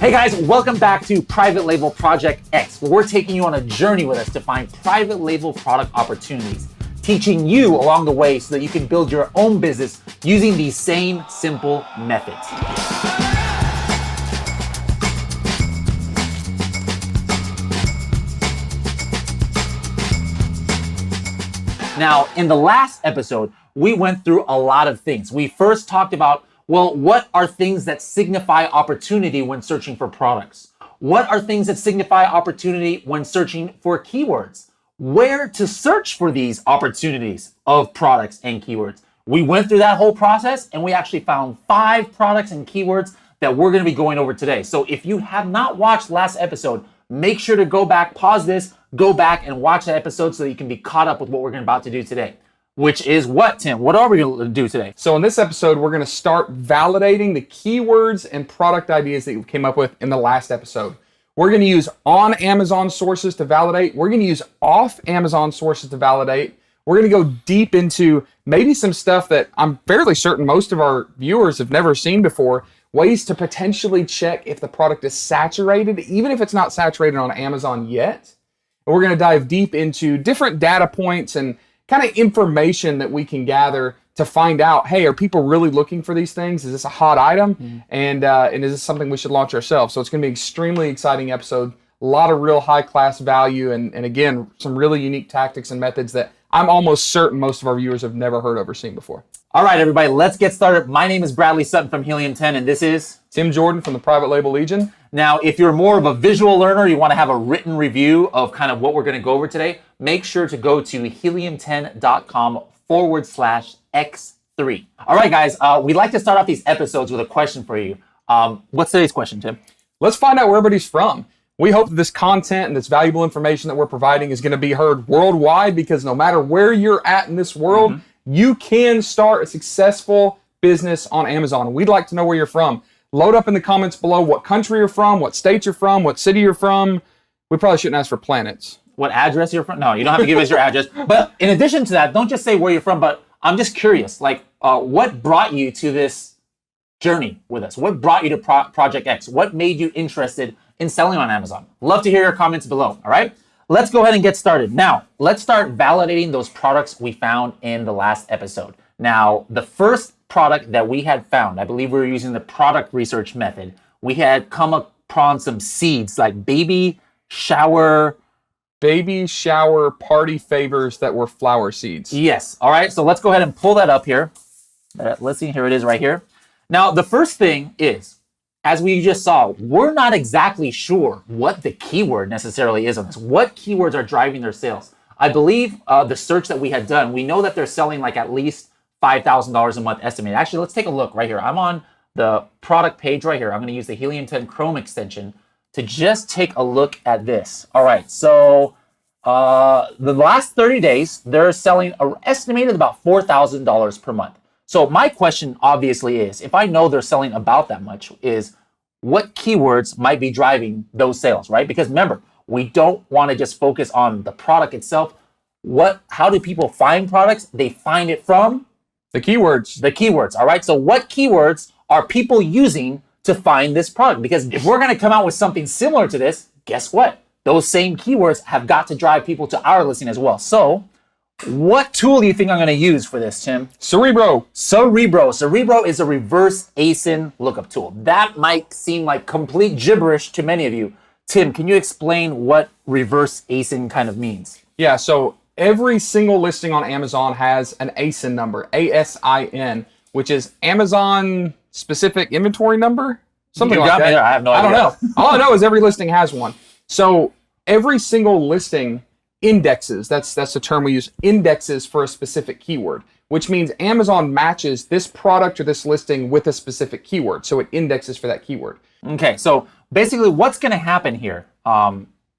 Hey guys, welcome back to Private Label Project X, where we're taking you on a journey with us to find private label product opportunities, teaching you along the way so that you can build your own business using these same simple methods. Now, in the last episode, we went through a lot of things. We first talked about, well, what are things that signify opportunity when searching for products? What are things that signify opportunity when searching for keywords? Where to search for these opportunities of products and keywords? We went through that whole process and we actually found 5 products and keywords that we're going to be going over today. So if you have not watched last episode, make sure to go back, pause this, go back and watch that episode so that you can be caught up with what we're about to do today. Which is what, Tim? What are we going to do today? So in this episode, we're going to start validating the keywords and product ideas that we came up with in the last episode. We're going to use on Amazon sources to validate. We're going to use off Amazon sources to validate. We're going to go deep into maybe some stuff that I'm fairly certain most of our viewers have never seen before, ways to potentially check if the product is saturated, even if it's not saturated on Amazon yet. And we're going to dive deep into different data points and kind of information that we can gather to find out, hey, are people really looking for these things? Is this a hot item? And is this something we should launch ourselves? So it's going to be an extremely exciting episode. A lot of real high class value. And again, some really unique tactics and methods that I'm almost certain most of our viewers have never heard of or seen before. All right, everybody, let's get started. My name is Bradley Sutton from Helium 10, and this is Tim Jordan from the Private Label Legion. Now, if you're more of a visual learner, you want to have a written review of kind of what we're going to go over today, make sure to go to helium10.com/X3. All right, guys, we like to start off these episodes with a question for you. What's today's question, Tim? Let's find out where everybody's from. We hope that this content and this valuable information that we're providing is going to be heard worldwide, because no matter where you're at in this world, you can start a successful business on Amazon. We'd like to know where you're from. Load up in the comments below what country you're from, what state you're from, what city you're from. We probably shouldn't ask for planets. What address you're from? No, you don't have to give us your address. But in addition to that, don't just say where you're from, but I'm just curious, like what brought you to this journey with us? What brought you to Project X? What made you interested in selling on Amazon? Love to hear your comments below, all right? Let's go ahead and get started. Now, let's start validating those products we found in the last episode. Now, the first product that we had found, I believe we were using the product research method. We had come upon some seeds like baby shower party favors that were flower seeds. Yes. All right. So let's go ahead and pull that up here. Let's see. Here it is right here. Now, the first thing is, as we just saw, we're not exactly sure what the keyword necessarily is on this. What keywords are driving their sales? I believe the search that we had done, we know that they're selling like at least $5,000 a month estimated. Actually, let's take a look right here. I'm on the product page right here. I'm going to use the Helium 10 Chrome extension to just take a look at this. All right, so the last 30 days, they're selling estimated about $4,000 per month. So my question obviously is, if I know they're selling about that much, is what keywords might be driving those sales, right? Because remember, we don't want to just focus on the product itself. How do people find products? They find it from the keywords. The keywords, all right? So what keywords are people using to find this product? Because if we're going to come out with something similar to this, guess what? Those same keywords have got to drive people to our listing as well. So what tool do you think I'm going to use for this, Tim? Cerebro. Cerebro is a reverse ASIN lookup tool. That might seem like complete gibberish to many of you. Tim, can you explain what reverse ASIN kind of means? Yeah, so every single listing on Amazon has an ASIN number, ASIN, which is Amazon specific inventory number, something like that. I have no idea. I don't know. All I know is every listing has one. So every single listing indexes, that's the term we use, indexes for a specific keyword, which means Amazon matches this product or this listing with a specific keyword. So it indexes for that keyword. Okay, so basically what's going to happen here,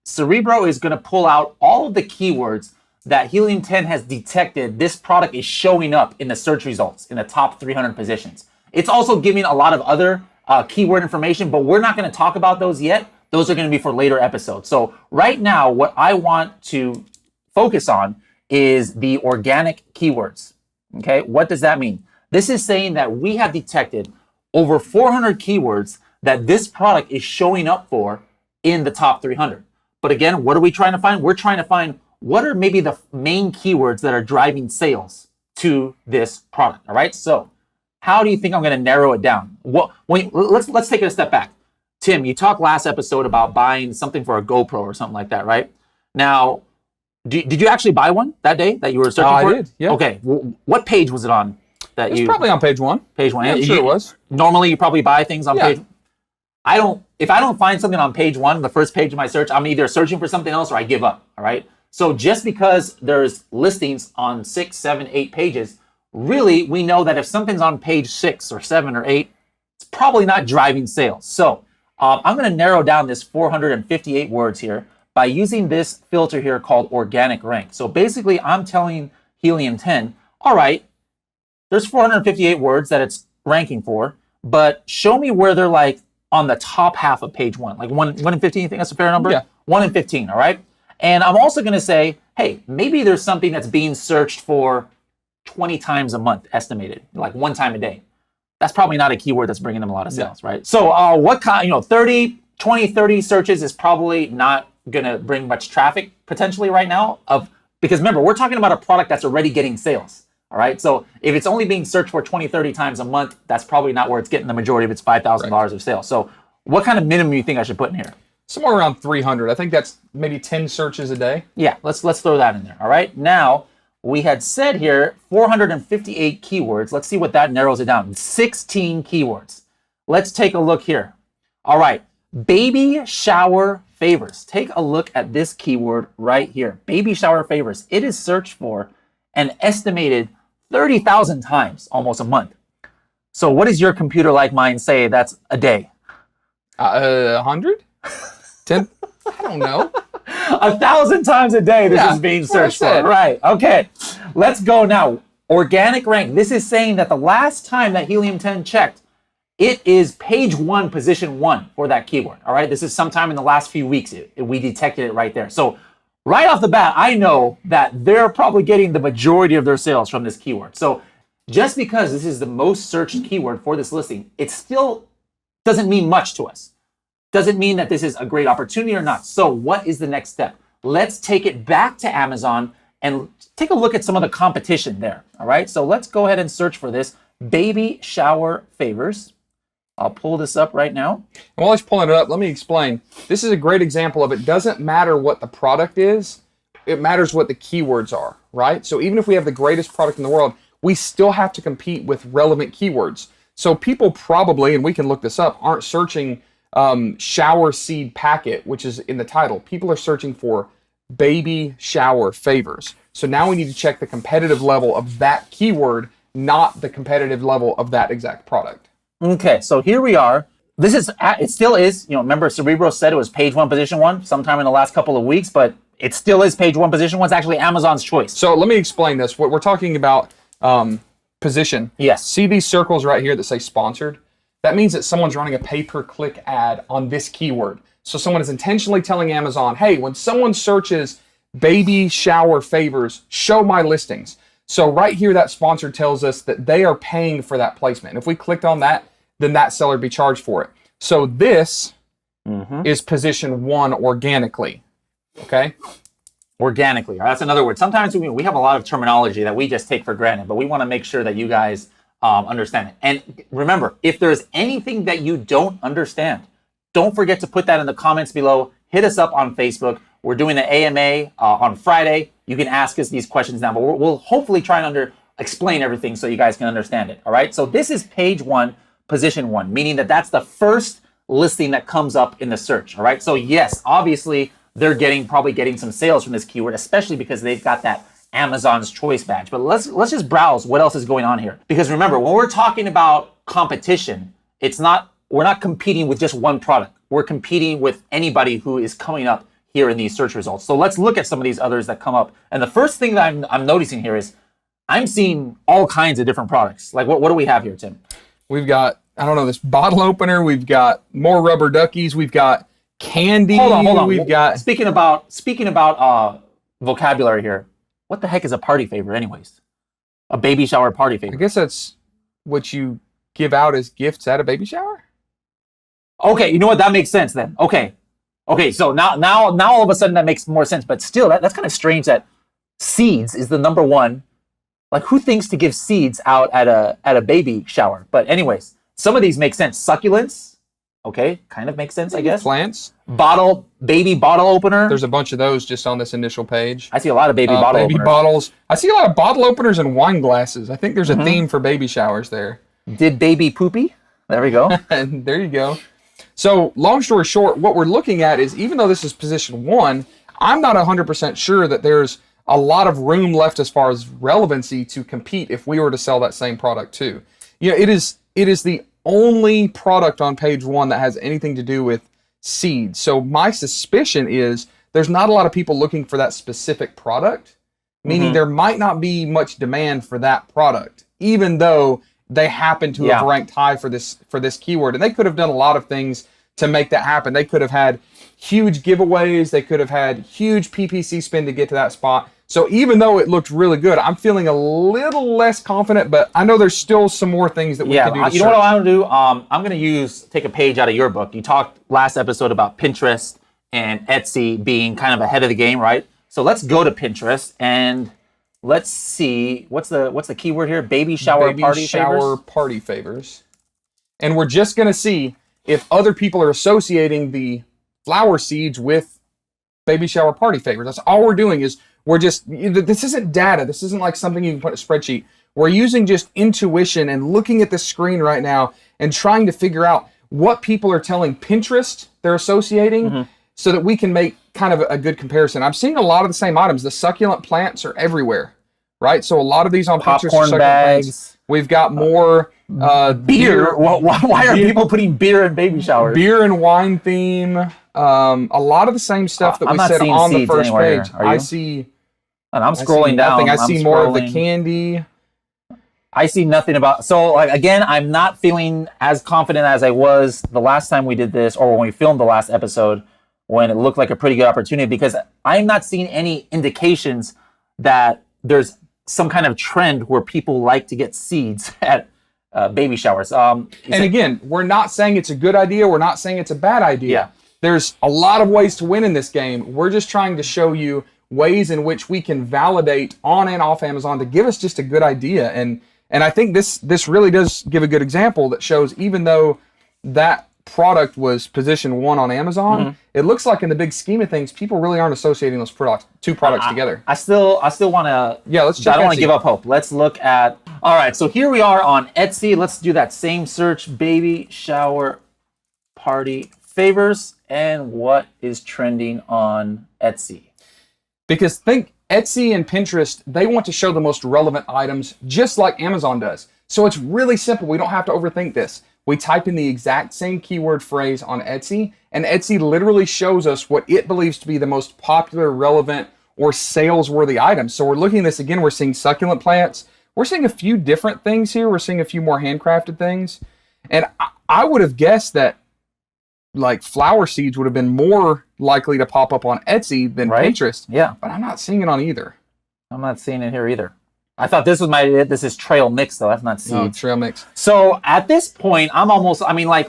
Cerebro is going to pull out all of the keywords that Helium 10 has detected this product is showing up in the search results in the top 300 positions. It's also giving a lot of other keyword information, but we're not going to talk about those yet. Those are going to be for later episodes. So right now, what I want to focus on is the organic keywords. Okay, what does that mean? This is saying that we have detected over 400 keywords that this product is showing up for in the top 300. But again, what are we trying to find? We're trying to find what are maybe the main keywords that are driving sales to this product. All right. So how do you think I'm going to narrow it down? Let's take it a step back. Tim, you talked last episode about buying something for a GoPro or something like that, right? Now, did you actually buy one that day that you were searching for? I did, yeah. Okay, what page was it on? It's probably on page 1. Page 1. Yeah, I'm sure it was. Normally, you probably buy things on page. If I don't find something on page 1, the first page of my search, I'm either searching for something else or I give up. All right. So just because there's listings on 6, 7, 8 pages, really, we know that if something's on page 6 or 7 or 8, it's probably not driving sales. So I'm going to narrow down this 458 words here by using this filter here called organic rank. So basically, I'm telling Helium 10, all right, there's 458 words that it's ranking for, but show me where they're like on the top half of page 1, like 1 in 15. You think that's a fair number? Yeah. 1 in 15. All right. And I'm also going to say, hey, maybe there's something that's being searched for 20 times a month estimated, like 1 time a day. That's probably not a keyword that's bringing them a lot of sales, right? So what kind, 30 searches is probably not going to bring much traffic potentially right now because remember, we're talking about a product that's already getting sales. All right. So if it's only being searched for 20, 30 times a month, that's probably not where it's getting the majority of its $5,000 of sales. So what kind of minimum do you think I should put in here? Somewhere around 300. I think that's maybe 10 searches a day. Yeah, let's throw that in there. All right. Now, we had said here 458 keywords. Let's see what that narrows it down. 16 keywords. Let's take a look here. All right. Baby shower favors. Take a look at this keyword right here. Baby shower favors. It is searched for an estimated 30,000 times almost a month. So what does your computer like mine say that's a day? 100? 10? I don't know. 1,000 times a day this is being searched for. Right. Okay. Let's go now. Organic rank. This is saying that the last time that Helium 10 checked, it is page 1, position 1 for that keyword. All right. This is sometime in the last few weeks. We detected it right there. So right off the bat, I know that they're probably getting the majority of their sales from this keyword. So just because this is the most searched keyword for this listing, it still doesn't mean much to us. Doesn't mean that this is a great opportunity or not. So what is the next step? Let's take it back to Amazon and take a look at some of the competition there. All right. So let's go ahead and search for this baby shower favors. I'll pull this up right now. And while he's pulling it up, let me explain. This is a great example of it doesn't matter what the product is. It matters what the keywords are, right? So even if we have the greatest product in the world, we still have to compete with relevant keywords. So people probably, and we can look this up, aren't searching shower seed packet, which is in the title. People are searching for baby shower favors. So now we need to check the competitive level of that keyword, not the competitive level of that exact product. Okay, so here we are. It still is, remember Cerebro said it was page 1, position 1 sometime in the last couple of weeks, but it still is page 1, position 1. It's actually Amazon's choice. So let me explain this. What we're talking about, position. Yes. See these circles right here that say sponsored? That means that someone's running a pay-per-click ad on this keyword. So someone is intentionally telling Amazon, hey, when someone searches baby shower favors, show my listings. So right here, that sponsor tells us that they are paying for that placement. And if we clicked on that, then that seller would be charged for it. So this is position 1 organically, okay? Organically. That's another word. Sometimes we have a lot of terminology that we just take for granted, but we want to make sure that you guys understand it. And remember, if there's anything that you don't understand, don't forget to put that in the comments below. Hit us up on Facebook. We're doing the AMA on Friday. You can ask us these questions now, but we'll hopefully try and explain everything so you guys can understand it. All right. So this is page 1, position 1, meaning that that's the first listing that comes up in the search. All right. So yes, obviously they're probably getting some sales from this keyword, especially because they've got that Amazon's choice badge. But let's just browse what else is going on here. Because remember, when we're talking about competition, we're not competing with just one product. We're competing with anybody who is coming up here in these search results. So let's look at some of these others that come up. And the first thing that I'm noticing here is I'm seeing all kinds of different products. Like what do we have here, Tim? We've got, I don't know, this bottle opener. We've got more rubber duckies. We've got candy. Hold on. We've got speaking about vocabulary here. What the heck is a party favor, anyways? A baby shower party favor. I guess that's what you give out as gifts at a baby shower. Okay, you know what? That makes sense then. Okay. Okay, so now all of a sudden that makes more sense, but still that's kind of strange that seeds is the number one. Like who thinks to give seeds out at a baby shower? But anyways, some of these make sense. Succulents, okay, kind of makes sense, I guess. Plants. Baby bottle opener. There's a bunch of those just on this initial page. I see a lot of baby bottles. I see a lot of bottle openers and wine glasses. I think there's a theme for baby showers there. Did baby poopy? There we go. And there you go. So long story short, what we're looking at is, even though this is position 1, I'm not 100% sure that there's a lot of room left as far as relevancy to compete if we were to sell that same product too. You know, it is the only product on page 1 that has anything to do with seeds. So my suspicion is there's not a lot of people looking for that specific product, meaning there might not be much demand for that product, even though they happen to have ranked high for this keyword. And they could have done a lot of things to make that happen. They could have had huge giveaways. They could have had huge PPC spend to get to that spot. So even though it looked really good, I'm feeling a little less confident, but I know there's still some more things that we can do. You know what I'm going to do? I'm going to take a page out of your book. You talked last episode about Pinterest and Etsy being kind of ahead of the game, right? So let's go to Pinterest and let's see what's the keyword here? Baby shower party favors. And we're just going to see if other people are associating the flower seeds with baby shower party favors. That's all we're doing. Is this isn't data. This isn't like something you can put in a spreadsheet. We're using just intuition and looking at the screen right now and trying to figure out what people are telling Pinterest they're associating so that we can make kind of a good comparison. I'm seeing a lot of the same items. The succulent plants are everywhere, right? So a lot of these on Pinterest are succulent bags. Plants. We've got more beer. Why are people putting beer in baby showers? Beer and wine theme. A lot of the same stuff that we said on the first page. I see. And I'm scrolling down. I see more of the candy. I see nothing about. So like again, I'm not feeling as confident as I was the last time we did this, or when we filmed the last episode, when it looked like a pretty good opportunity, because I'm not seeing any indications that there's some kind of trend where people like to get seeds at baby showers. Again, we're not saying it's a good idea. We're not saying it's a bad idea. Yeah. There's a lot of ways to win in this game. We're just trying to show you ways in which we can validate on and off Amazon to give us just a good idea. And I think this really does give a good example that shows, even though that product was position 1 on Amazon, it looks like in the big scheme of things, people really aren't associating those two products together. I still want to. Yeah, let's check. I don't want to give up hope. Let's look at. All right, so here we are on Etsy. Let's do that same search: baby shower party favors, and what is trending on Etsy. Because think Etsy and Pinterest, they want to show the most relevant items just like Amazon does. So it's really simple. We don't have to overthink this. We type in the exact same keyword phrase on Etsy, and Etsy literally shows us what it believes to be the most popular, relevant, or sales-worthy items. So we're looking at this again. We're seeing succulent plants. We're seeing a few different things here. We're seeing a few more handcrafted things. And I would have guessed that like flower seeds would have been more likely to pop up on Etsy than Pinterest. Yeah. But I'm not seeing it on either. I'm not seeing it here either. I thought this is trail mix though. That's not seeds. No, trail mix. So at this point, like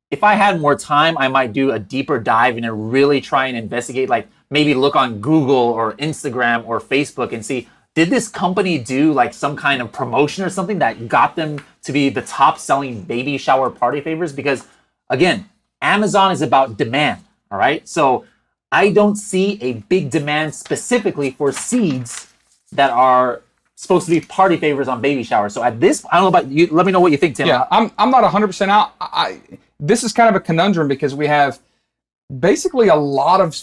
if I had more time, I might do a deeper dive and really try and investigate, like maybe look on Google or Instagram or Facebook and see, did this company do like some kind of promotion or something that got them to be the top selling baby shower party favors? Because again, Amazon is about demand, all right? So I don't see a big demand specifically for seeds that are supposed to be party favors on baby showers. So at this, I don't know about you. Let me know what you think, Tim. Yeah, I'm not 100% out. This is kind of a conundrum because we have basically a lot of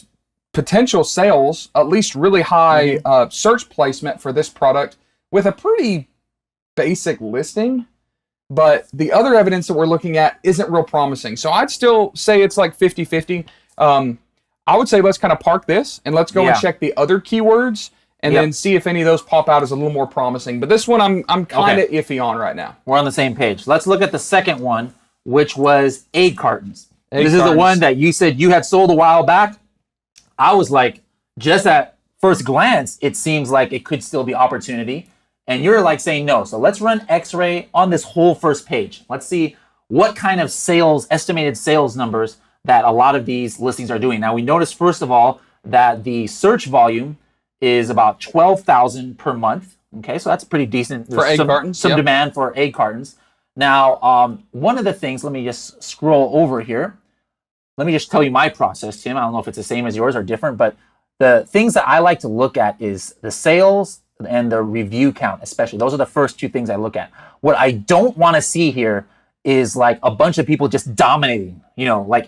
potential sales, at least really high search placement for this product with a pretty basic listing. But the other evidence that we're looking at isn't real promising. So I'd still say it's like 50-50. I would say let's kind of park this and let's go and check the other keywords and then see if any of those pop out as a little more promising. But this one I'm kind of iffy on right now. We're on the same page. Let's look at the second one, which was egg cartons. This is the one that you said you had sold a while back. I was like, just at first glance, it seems like it could still be opportunity. And you're like saying no. So let's run X-ray on this whole first page. Let's see what kind of estimated sales numbers that a lot of these listings are doing. Now we notice first of all that the search volume is about 12,000 per month. Okay, so that's pretty decent. For egg cartons. Some demand for egg cartons. Now, one of the things, let me just scroll over here. Let me just tell you my process, Tim. I don't know if it's the same as yours or different, but the things that I like to look at is the sales and the review count, especially. Those are the first two things I look at. What I don't want to see here is like a bunch of people just dominating,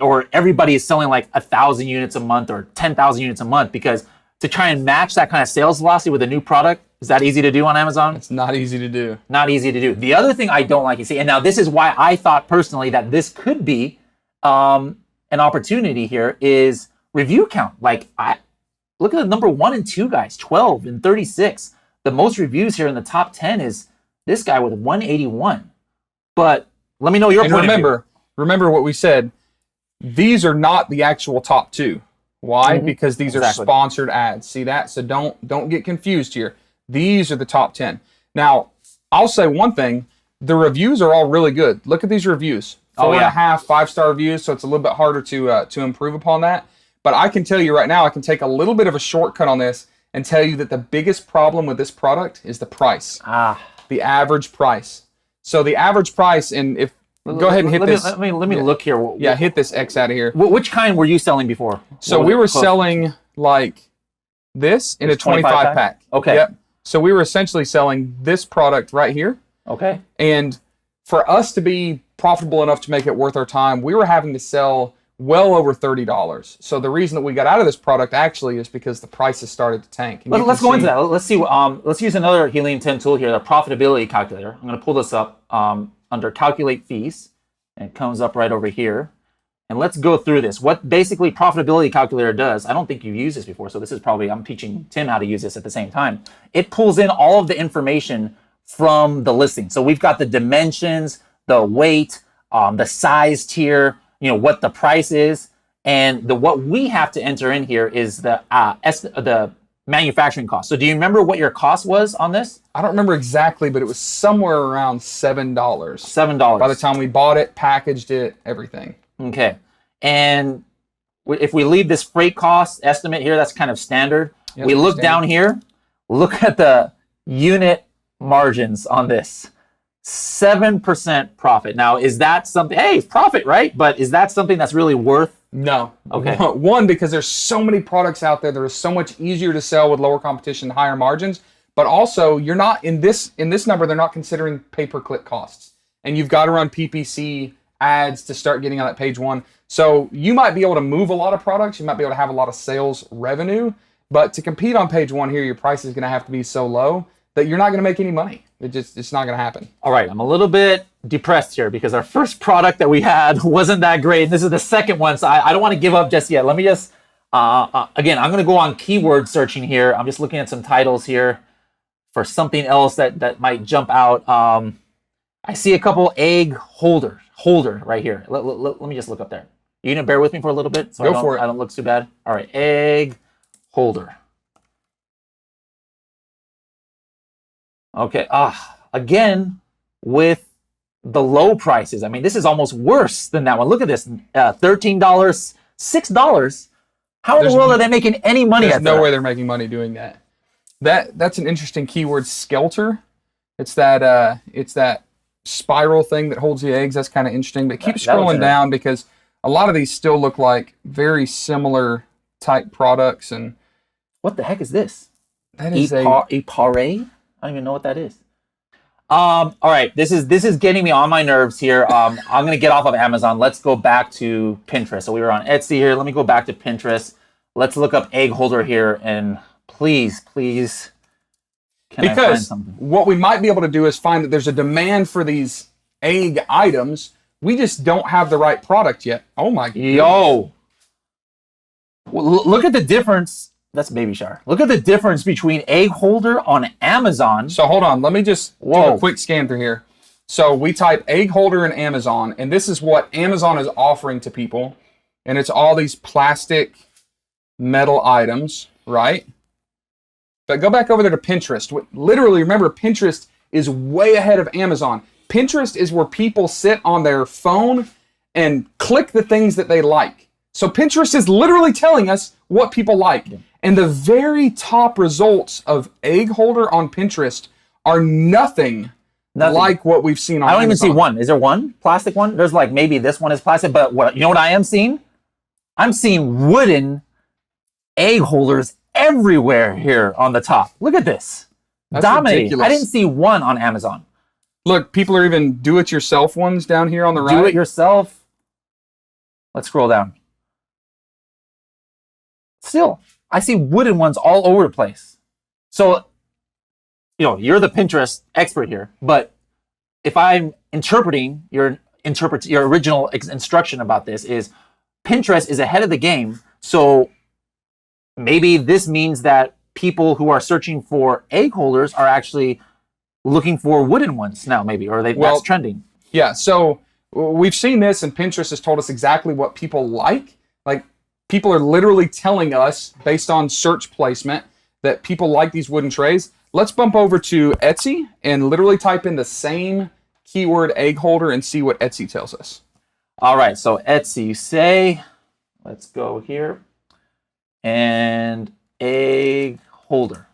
or everybody is selling like 1,000 units a month or 10,000 units a month, because to try and match that kind of sales velocity with a new product, is that easy to do on Amazon? It's not easy to do. Not easy to do. The other thing I don't like to see, and now this is why I thought personally that this could be an opportunity here, is review count. Look at the number 1 and 2 guys, 12 and 36. The most reviews here in the top 10 is this guy with 181. But let me know your point of view. Remember what we said. These are not the actual top 2. Why? Because these are sponsored ads. See that? So don't get confused here. These are the top 10. Now, I'll say one thing. The reviews are all really good. Look at these reviews. 4.5, 5-star reviews. So it's a little bit harder to improve upon that. But I can tell you right now, I can take a little bit of a shortcut on this and tell you that the biggest problem with this product is the price. The average price. So the average price, and if go ahead and hit this. Let me look here. Hit this X out of here. Which kind were you selling before? So we were selling like this in a 25 pack. Okay. Yep. So we were essentially selling this product right here. Okay. And for us to be profitable enough to make it worth our time, we were having to sell well over $30. So the reason that we got out of this product actually is because the prices started to tank. Let's go into that. Let's see. Let's use another Helium 10 tool here, the profitability calculator. I'm going to pull this up under calculate fees, and it comes up right over here. And let's go through this. What basically profitability calculator does, I don't think you've used this before, so this is probably, I'm teaching Tim how to use this at the same time. It pulls in all of the information from the listing. So we've got the dimensions, the weight, the size tier, what the price is, and what we have to enter in here is the manufacturing cost. So do you remember what your cost was on this? I don't remember exactly, but it was somewhere around $7. $7. By the time we bought it, packaged it, everything. Okay. And if we leave this freight cost estimate here, that's kind of standard. Yep, we look down here, look at the unit margins on this. 7% profit. Now, is that something, hey, profit, right? But is that something that's really worth? No. Okay. One, because there's so many products out there that are so much easier to sell with lower competition, higher margins. But also, you're not in this number, they're not considering pay-per-click costs. And you've got to run PPC ads to start getting on that page 1. So you might be able to move a lot of products. You might be able to have a lot of sales revenue. But to compete on page 1 here, your price is going to have to be so low that you're not going to make any money. It's not going to happen. All right, I'm a little bit depressed here because our first product that we had wasn't that great. This is the second one, so I don't want to give up just yet. Let me just, again, I'm going to go on keyword searching here. I'm just looking at some titles here for something else that might jump out. I see a couple egg holder right here. Let me just look up there. You gonna bear with me for a little bit? So Go for it. I don't look too bad. All right, egg holder. Okay, again, with the low prices. I mean, this is almost worse than that one. Look at this, $13, $6. How in the world are they making any money at that? There's no way they're making money doing that. That's an interesting keyword, skelter. It's that spiral thing that holds the eggs. That's kind of interesting. But keep scrolling down because a lot of these still look like very similar type products. And what the heck is this? That is a pare? I don't even know what that is. All right, this is getting me on my nerves here. I'm gonna get off of Amazon. Let's go back to Pinterest. So we were on Etsy here. Let me go back to Pinterest. Let's look up egg holder here, and please, can I find something? What we might be able to do is find that there's a demand for these egg items. We just don't have the right product yet. Oh my God. Yo. Well, look at the difference. That's baby shower. Look at the difference between egg holder on Amazon. So hold on, let me just do a quick scan through here. So we type egg holder in Amazon, and this is what Amazon is offering to people. And it's all these plastic metal items, right? But go back over there to Pinterest. Literally, remember, Pinterest is way ahead of Amazon. Pinterest is where people sit on their phone and click the things that they like. So Pinterest is literally telling us what people like. And the very top results of egg holder on Pinterest are nothing like what we've seen on I don't Amazon. even see one. Is there one plastic one? There's like maybe this one is plastic, but what you know what I am seeing? I'm seeing wooden egg holders everywhere here on the top. Look at this. That's dominating. ridiculous. I didn't see one on Amazon. Look, people are even do-it-yourself ones down here on the right. Do it yourself. Let's scroll down. Still, I see wooden ones all over the place. So, you know, you're the Pinterest expert here, but if I'm interpreting your original instruction about this is Pinterest is ahead of the game. So maybe this means that people who are searching for egg holders are actually looking for wooden ones now, maybe, or that's trending. Yeah, so we've seen this, and Pinterest has told us exactly what people like. Like, people are literally telling us, based on search placement, that people like these wooden trays. Let's bump over to Etsy and literally type in the same keyword egg holder and see what Etsy tells us. All right, so Etsy, say, let's go here, and egg holder.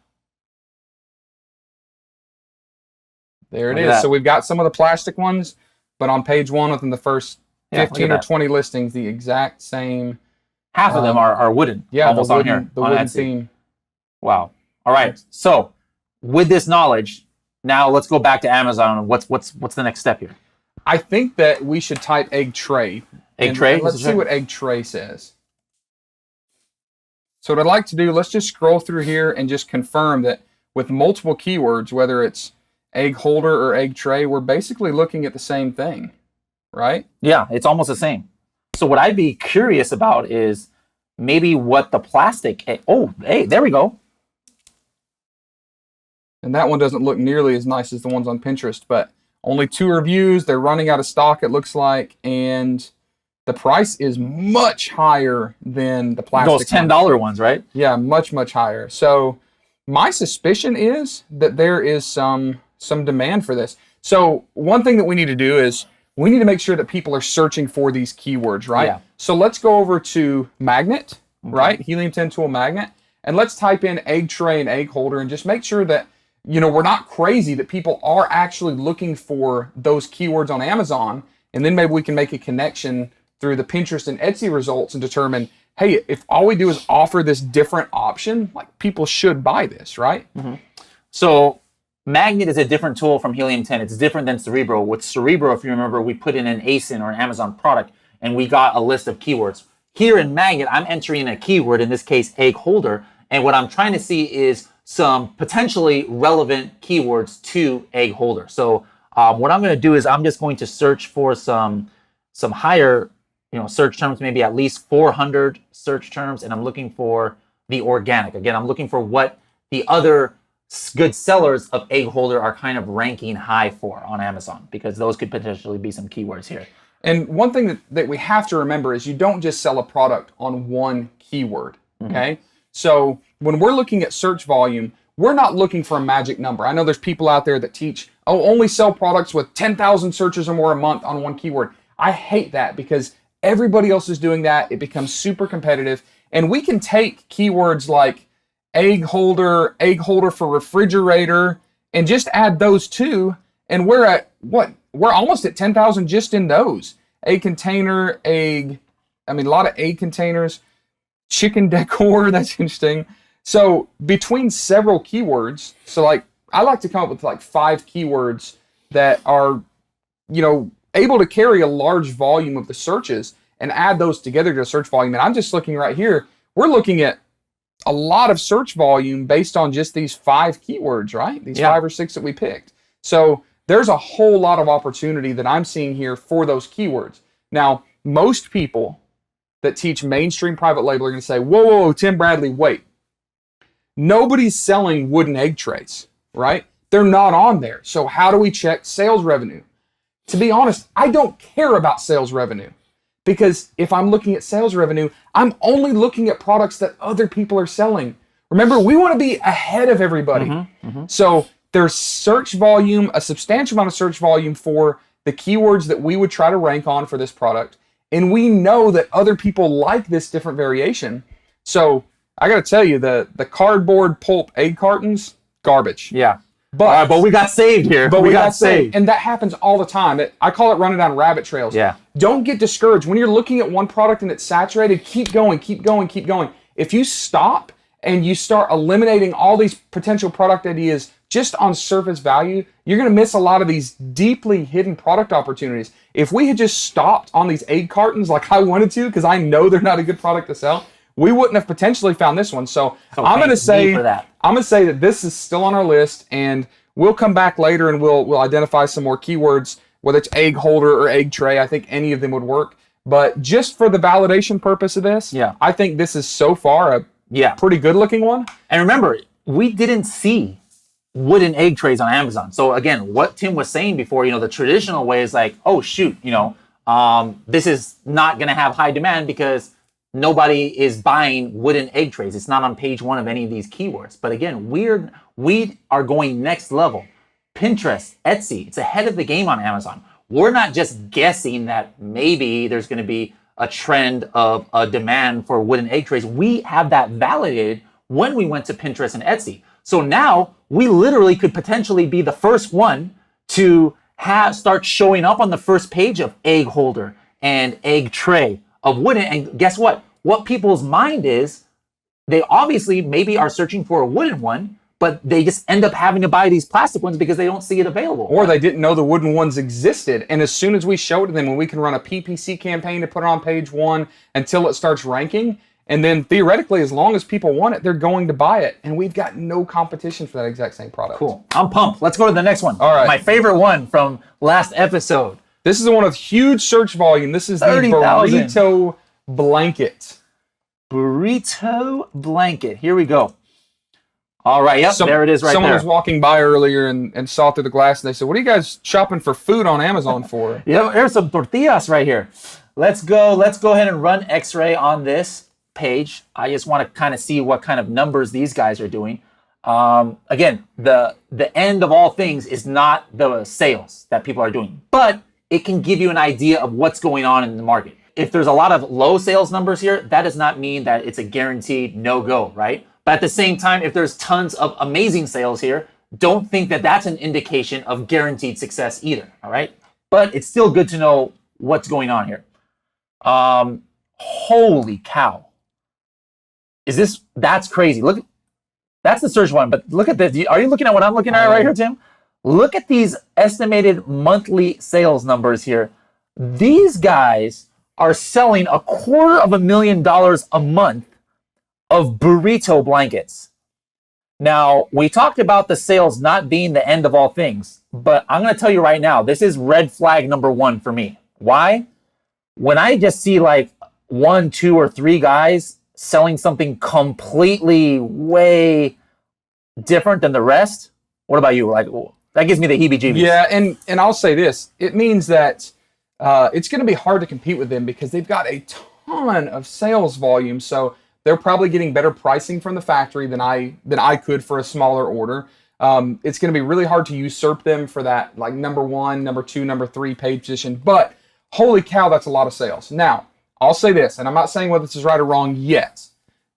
There it is. So we've got some of the plastic ones, but on page one, within the first 15 or 20 listings, the exact same. Half of them are wooden. Yeah, almost the wooden, on here. the on wooden Etsy. theme. Wow. All right. So with this knowledge, now let's go back to Amazon. What's the next step here? I think that we should type egg tray. Egg tray? And let's see what egg tray says. So what I'd like to do, let's just scroll through here and just confirm that with multiple keywords, whether it's egg holder or egg tray, we're basically looking at the same thing, right? Yeah, it's almost the same. So what I'd be curious about is maybe what the plastic. Oh, hey, there we go. And that one doesn't look nearly as nice as the ones on Pinterest, but only 2 reviews. They're running out of stock, it looks like, and the price is much higher than the plastic. Those $10 ones, right? Yeah, much, much higher. So my suspicion is that there is some demand for this. So one thing that we need to do is we need to make sure that people are searching for these keywords, right? Yeah. So let's go over to Magnet, right? Helium 10 tool Magnet, and let's type in egg tray and egg holder and just make sure that, you know, we're not crazy, that people are actually looking for those keywords on Amazon, and then maybe we can make a connection through the Pinterest and Etsy results and determine, hey, if all we do is offer this different option, like, people should buy this, right? Mm-hmm. So Magnet is a different tool from Helium 10. It's different than Cerebro. With Cerebro, if you remember, we put in an ASIN or an Amazon product, and we got a list of keywords. Here in Magnet, I'm entering a keyword, in this case, egg holder, and what I'm trying to see is some potentially relevant keywords to egg holder. So what I'm going to do is I'm just going to search for some higher, search terms, maybe at least 400 search terms, and I'm looking for the organic. Again, I'm looking for what the other good sellers of egg holder are kind of ranking high for on Amazon, because those could potentially be some keywords here. And one thing that we have to remember is you don't just sell a product on one keyword, okay? So when we're looking at search volume, we're not looking for a magic number. I know there's people out there that teach, only sell products with 10,000 searches or more a month on one keyword. I hate that, because everybody else is doing that. It becomes super competitive. And we can take keywords like egg holder for refrigerator, and just add those two, and we're at what? We're almost at 10,000 just in those. Egg container, a lot of egg containers, chicken decor, that's interesting. So between several keywords, I like to come up with 5 keywords that are, able to carry a large volume of the searches, and add those together to a search volume. And I'm just looking right here, we're looking at a lot of search volume based on just these 5 keywords, right? These 5 or 6 that we picked. So there's a whole lot of opportunity that I'm seeing here for those keywords. Now, most people that teach mainstream private label are going to say, whoa, Tim Bradley, wait. Nobody's selling wooden egg trays, right? They're not on there. So how do we check sales revenue? To be honest, I don't care about sales revenue, because if I'm looking at sales revenue, I'm only looking at products that other people are selling. Remember, we want to be ahead of everybody. So there's search volume, a substantial amount of search volume for the keywords that we would try to rank on for this product. And we know that other people like this different variation. So I got to tell you, the cardboard pulp egg cartons, garbage. Yeah. But we got saved here. But we got saved. And that happens all the time. I call it running down rabbit trails. Yeah. Don't get discouraged. When you're looking at one product and it's saturated, keep going, keep going, keep going. If you stop and you start eliminating all these potential product ideas just on surface value, you're going to miss a lot of these deeply hidden product opportunities. If we had just stopped on these egg cartons like I wanted to, because I know they're not a good product to sell, we wouldn't have potentially found this one. So I'm going to say that this is still on our list, and we'll come back later and we'll identify some more keywords, whether it's egg holder or egg tray. I think any of them would work. But just for the validation purpose of this, I think this is so far a pretty good looking one. And remember, we didn't see wooden egg trays on Amazon. So again, what Tim was saying before, the traditional way is like, oh shoot, this is not going to have high demand because nobody is buying wooden egg trays. It's not on page 1 of any of these keywords. But again, we are going next level. Pinterest, Etsy, it's ahead of the game on Amazon. We're not just guessing that maybe there's going to be a trend of a demand for wooden egg trays. We have that validated when we went to Pinterest and Etsy. So now we literally could potentially be the first one to start showing up on the first page of egg holder and egg tray of wooden. And guess what? What people's mind is, they obviously maybe are searching for a wooden one, but they just end up having to buy these plastic ones because they don't see it available. Or they didn't know the wooden ones existed. And as soon as we show it to them, when we can run a PPC campaign to put it on page 1 until it starts ranking, and then theoretically, as long as people want it, they're going to buy it. And we've got no competition for that exact same product. Cool. I'm pumped. Let's go to the next one. All right. My favorite one from last episode. This is the one with huge search volume. This is the burrito blanket. Burrito blanket. Here we go. All right. Yep. There it is right there. Someone was walking by earlier and saw through the glass and they said, what are you guys shopping for food on Amazon for? Yeah, there's some tortillas right here. Let's go ahead and run X-ray on this page. I just want to kind of see what kind of numbers these guys are doing. Again, the end of all things is not the sales that people are doing, but it can give you an idea of what's going on in the market. If there's a lot of low sales numbers here, that does not mean that it's a guaranteed no-go, right? But at the same time, if there's tons of amazing sales here, don't think that that's an indication of guaranteed success either, all right? But it's still good to know what's going on here. Holy cow. That's crazy. Look, that's the search one, but look at this. Are you looking at what I'm looking at right here, Tim? Look at these estimated monthly sales numbers here. These guys are selling $250,000 a month of burrito blankets. Now, we talked about the sales not being the end of all things, but I'm going to tell you right now, this is red flag number 1 for me. Why? When I just see like 1, 2, or 3 guys selling something completely way different than the rest, what about you? Like, that gives me the heebie-jeebies. Yeah, and I'll say this. It means that it's going to be hard to compete with them because they've got a ton of sales volume. So they're probably getting better pricing from the factory than I could for a smaller order. It's going to be really hard to usurp them for that like number 1, number 2, number 3 paid position. But holy cow, that's a lot of sales. Now, I'll say this, and I'm not saying whether this is right or wrong yet,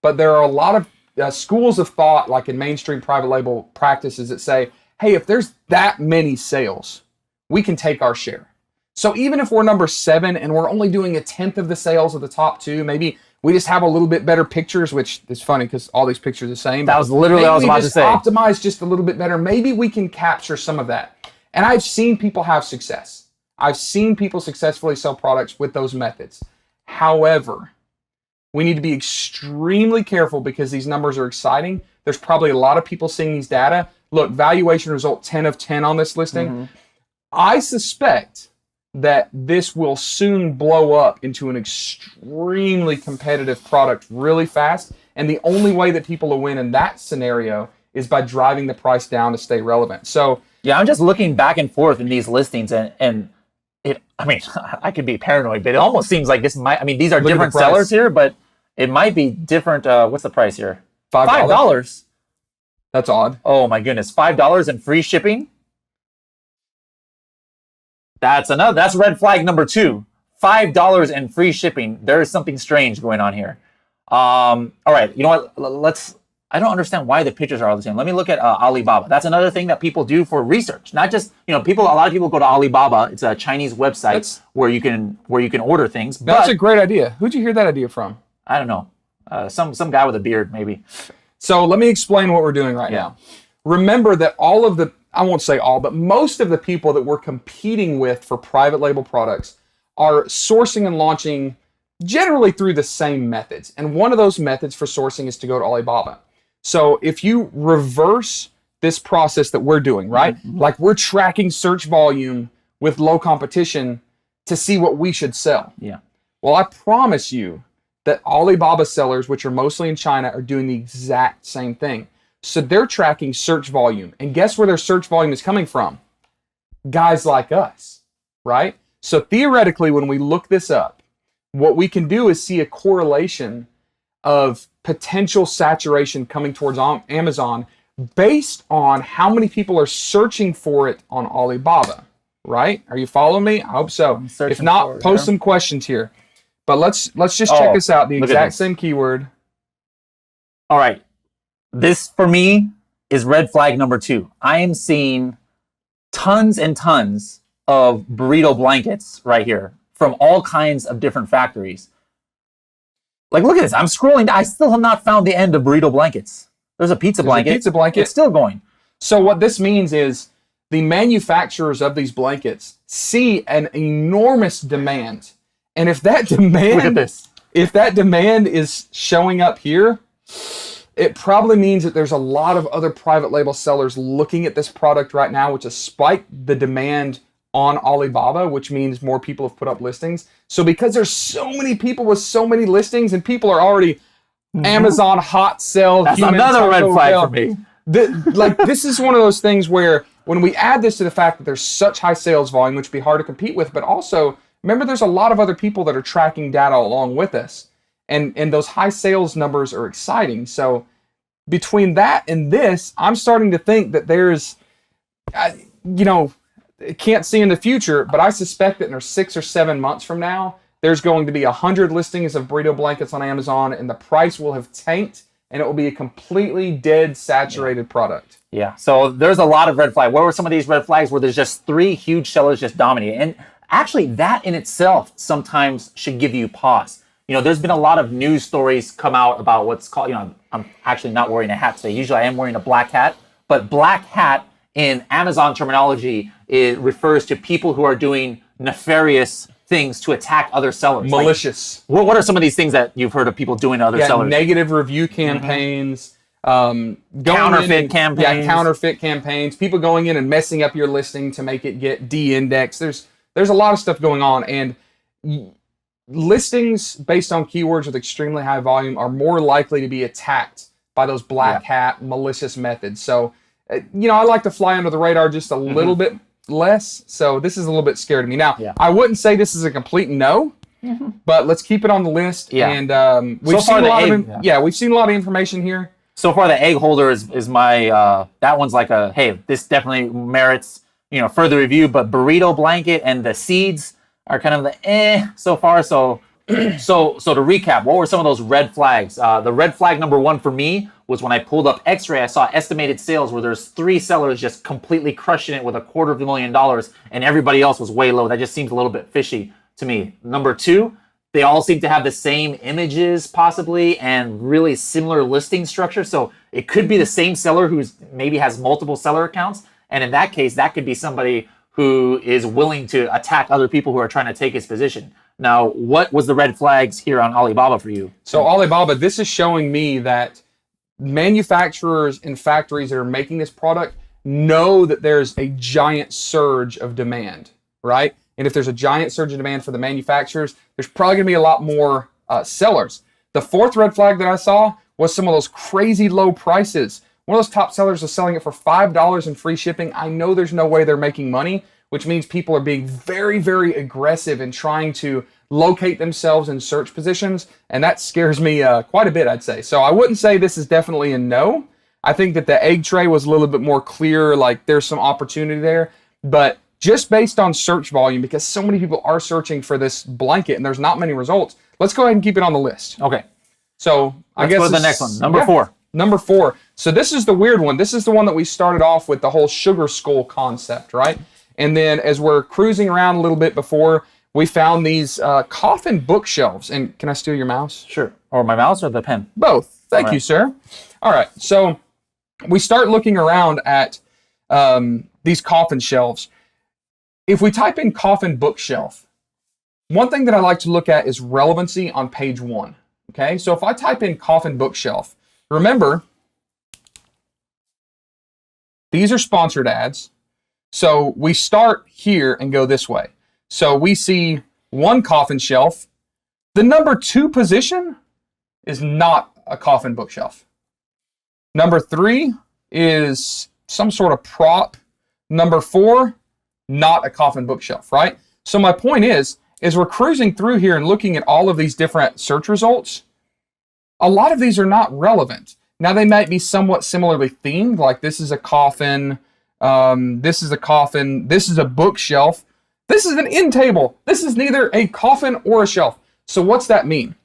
but there are a lot of schools of thought, like in mainstream private label practices, that say, hey, if there's that many sales, we can take our share. So even if we're number 7 and we're only doing 1/10 of the sales of the top 2, maybe we just have a little bit better pictures, which is funny because all these pictures are the same. That was literally what I was about to say. Optimize just a little bit better. Maybe we can capture some of that. And I've seen people have success. I've seen people successfully sell products with those methods. However, we need to be extremely careful because these numbers are exciting. There's probably a lot of people seeing these data. Look, valuation result 10 of 10 on this listing. Mm-hmm. I suspect that this will soon blow up into an extremely competitive product really fast. And the only way that people will win in that scenario is by driving the price down to stay relevant. So yeah, I'm just looking back and forth in these listings and I could be paranoid, but it almost seems like these are different sellers here, but it might be different. What's the price here? $5. That's odd. Oh my goodness, $5 and free shipping. That's red flag number 2. $5 and free shipping. There is something strange going on here. All right, you know what? I don't understand why the pictures are all the same. Let me look at Alibaba. That's another thing that people do for research. Not just, a lot of people go to Alibaba. It's a Chinese website where you can order things. That's a great idea. Who'd you hear that idea from? I don't know. Some guy with a beard, maybe. So let me explain what we're doing right now. Remember that I won't say all, but most of the people that we're competing with for private label products are sourcing and launching generally through the same methods. And one of those methods for sourcing is to go to Alibaba. So if you reverse this process that we're doing, right? Mm-hmm. Like we're tracking search volume with low competition to see what we should sell. Yeah. Well, I promise you that Alibaba sellers, which are mostly in China, are doing the exact same thing. So they're tracking search volume. And guess where their search volume is coming from? Guys like us, right? So theoretically, when we look this up, what we can do is see a correlation of potential saturation coming towards Amazon based on how many people are searching for it on Alibaba, right? Are you following me? I hope so. If not, post some questions here. But let's just check this out. The exact same keyword. All right. This, for me, is red flag number 2. I am seeing tons and tons of burrito blankets right here from all kinds of different factories. Like, look at this. I'm scrolling. I still have not found the end of burrito blankets. There's a pizza blanket. It's still going. So what this means is the manufacturers of these blankets see an enormous demand. And if that demand, look at this. If that demand is showing up here, it probably means that there's a lot of other private label sellers looking at this product right now, which has spiked the demand on Alibaba, which means more people have put up listings. So because there's so many people with so many listings and people are already Amazon hot sell. That's another red flag for me. This is one of those things where when we add this to the fact that there's such high sales volume, which would be hard to compete with, but also remember there's a lot of other people that are tracking data along with us. And those high sales numbers are exciting. So between that and this, I'm starting to think that there's, can't see in the future, but I suspect that in 6 or 7 months from now, there's going to be 100 listings of burrito blankets on Amazon, and the price will have tanked, and it will be a completely dead, saturated product. Yeah, so there's a lot of red flags. What were some of these red flags where there's just 3 huge sellers just dominating? And actually, that in itself sometimes should give you pause. There's been a lot of news stories come out about what's called, I'm actually not wearing a hat today. Usually I am wearing a black hat, but black hat in Amazon terminology, it refers to people who are doing nefarious things to attack other sellers. Malicious. Like, what are some of these things that you've heard of people doing to other sellers? Negative review campaigns, counterfeit campaigns. Yeah, counterfeit campaigns. People going in and messing up your listing to make it get de-indexed. There's a lot of stuff going on, and listings based on keywords with extremely high volume are more likely to be attacked by those black hat malicious methods. So, I like to fly under the radar just a little bit less. So this is a little bit scary to me. Now, I wouldn't say this is a complete no, but let's keep it on the list. Yeah. And we've seen a lot of information here. So far, the egg holder is my, that one's like hey, this definitely merits, further review, but burrito blanket and the seeds are kind of the so far. So to recap, what were some of those red flags? The red flag number 1 for me was when I pulled up X-Ray, I saw estimated sales where there's 3 sellers just completely crushing it with $250,000 and everybody else was way low. That just seems a little bit fishy to me. Number 2, they all seem to have the same images possibly and really similar listing structure. So it could be the same seller who's maybe has multiple seller accounts. And in that case, that could be somebody who is willing to attack other people who are trying to take his position. Now, what was the red flags here on Alibaba for you? So Alibaba, this is showing me that manufacturers and factories that are making this product know that there's a giant surge of demand, right? And if there's a giant surge of demand for the manufacturers, there's probably going to be a lot more sellers. The 4th red flag that I saw was some of those crazy low prices. One of those top sellers was selling it for $5 and free shipping. I know there's no way they're making money, which means people are being very, very aggressive in trying to locate themselves in search positions, and that scares me quite a bit, I'd say. So I wouldn't say this is definitely a no. I think that the egg tray was a little bit more clear, like there's some opportunity there. But just based on search volume, because so many people are searching for this blanket and there's not many results, let's go ahead and keep it on the list. Okay. So I guess let's go to the next one. Number 4. Number 4. So this is the weird one. This is the one that we started off with, the whole sugar skull concept, right? And then as we're cruising around a little bit before, we found these coffin bookshelves. And can I steal your mouse? Sure. Or my mouse or the pen? Both. Thank you, sir. All right. So we start looking around at these coffin shelves. If we type in coffin bookshelf, one thing that I like to look at is relevancy on page 1. Okay. So if I type in coffin bookshelf, remember, these are sponsored ads. So we start here and go this way. So we see one coffin shelf. The number 2 position is not a coffin bookshelf. Number 3 is some sort of prop. Number 4, not a coffin bookshelf, right? So my point is we're cruising through here and looking at all of these different search results. A lot of these are not relevant. Now they might be somewhat similarly themed, like this is a coffin, this is a coffin, this is a bookshelf, this is an end table. This is neither a coffin or a shelf. So what's that mean?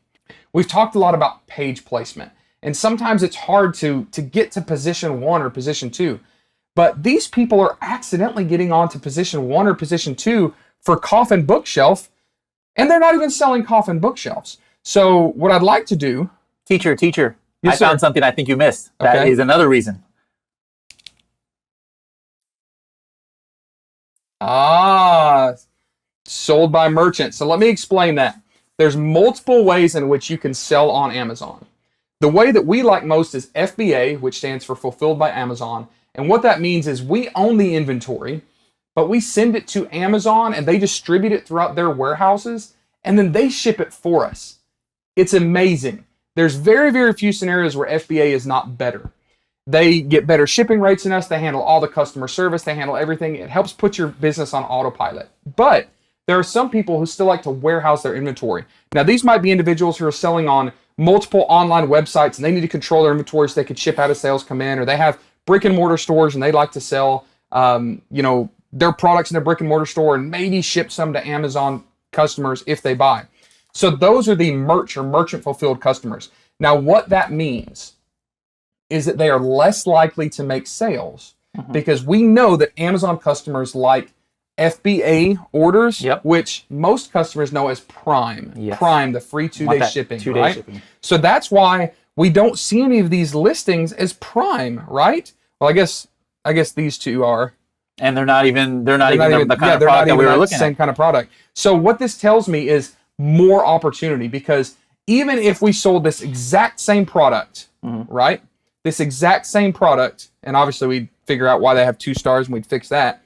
We've talked a lot about page placement, and sometimes it's hard to get to position 1 or position 2. But these people are accidentally getting onto position 1 or position 2 for coffin bookshelf, and they're not even selling coffin bookshelves. So what I'd like to do... Teacher, yes, I found something I think you missed. That is another reason. Sold by merchant. So let me explain that. There's multiple ways in which you can sell on Amazon. The way that we like most is FBA, which stands for Fulfilled by Amazon. And what that means is we own the inventory, but we send it to Amazon and they distribute it throughout their warehouses, and then they ship it for us. It's amazing. There's very, very few scenarios where FBA is not better. They get better shipping rates than us. They handle all the customer service. They handle everything. It helps put your business on autopilot. But there are some people who still like to warehouse their inventory. Now, these might be individuals who are selling on multiple online websites and they need to control their inventory so they can ship out as sales come in, or they have brick and mortar stores and they like to sell, their products in their brick and mortar store and maybe ship some to Amazon customers if they buy. So those are the merchant fulfilled customers. Now, what that means is that they are less likely to make sales because we know that Amazon customers like FBA orders, which most customers know as Prime. Yes. Prime, the free 2-day shipping, right? Shipping. So that's why we don't see any of these listings as Prime, right? Well, I guess these two are. And they're not even the kind of product that we were looking at. Same kind of product. So what this tells me is more opportunity, because even if we sold this exact same product, right? This exact same product, and obviously we'd figure out why they have 2 stars and we'd fix that.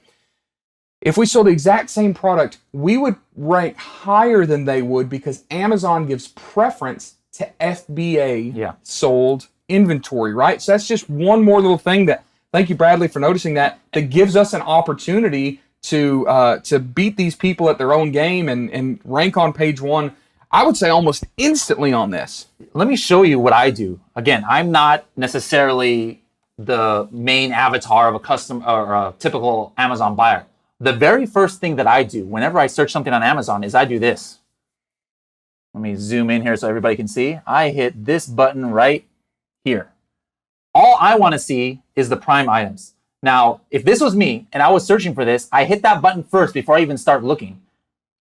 If we sold the exact same product, we would rank higher than they would because Amazon gives preference to FBA sold inventory, right? So that's just one more little thing that, thank you, Bradley, for noticing that gives us an opportunity to beat these people at their own game and rank on page 1, I would say almost instantly on this. Let me show you what I do. Again, I'm not necessarily the main avatar of a custom or a typical Amazon buyer. The very first thing that I do whenever I search something on Amazon is I do this. Let me zoom in here so everybody can see. I hit this button right here. All I want to see is the Prime items. Now, if this was me and I was searching for this, I hit that button first before I even start looking.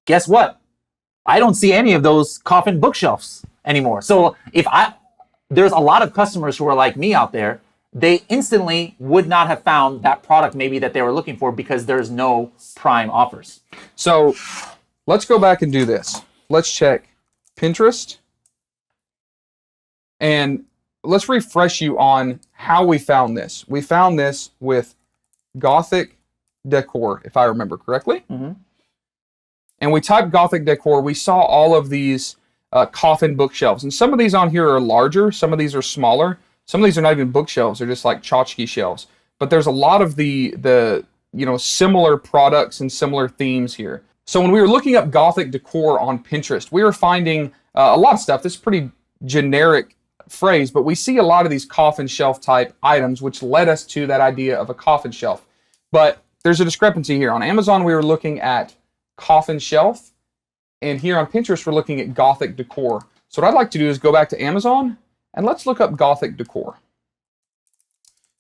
Guess what? I don't see any of those coffin bookshelves anymore. So there's a lot of customers who are like me out there. They instantly would not have found that product maybe that they were looking for because there's no Prime offers. So let's go back and do this. Let's check Pinterest and let's refresh you on how we found this. We found this with Gothic Decor, if I remember correctly. And we typed Gothic Decor. We saw all of these coffin bookshelves. And some of these on here are larger. Some of these are smaller. Some of these are not even bookshelves. They're just like tchotchke shelves. But there's a lot of the similar products and similar themes here. So when we were looking up Gothic Decor on Pinterest, we were finding a lot of stuff. This is pretty generic phrase, but we see a lot of these coffin shelf type items, which led us to that idea of a coffin shelf. But there's a discrepancy here. On Amazon, we were looking at coffin shelf, and here on Pinterest, we're looking at Gothic decor. So what I'd like to do is go back to Amazon, and let's look up Gothic decor.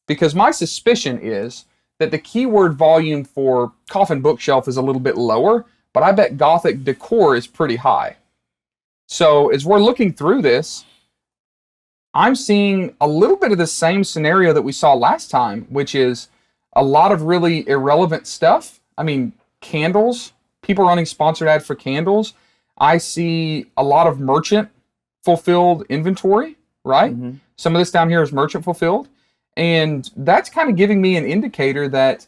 Because my suspicion is that the keyword volume for coffin bookshelf is a little bit lower, but I bet Gothic decor is pretty high. So as we're looking through this, I'm seeing a little bit of the same scenario that we saw last time, which is a lot of really irrelevant stuff. I mean, candles, people running sponsored ad for candles. I see a lot of merchant fulfilled inventory, right? Mm-hmm. Some of this down here is merchant fulfilled. And that's kind of giving me an indicator that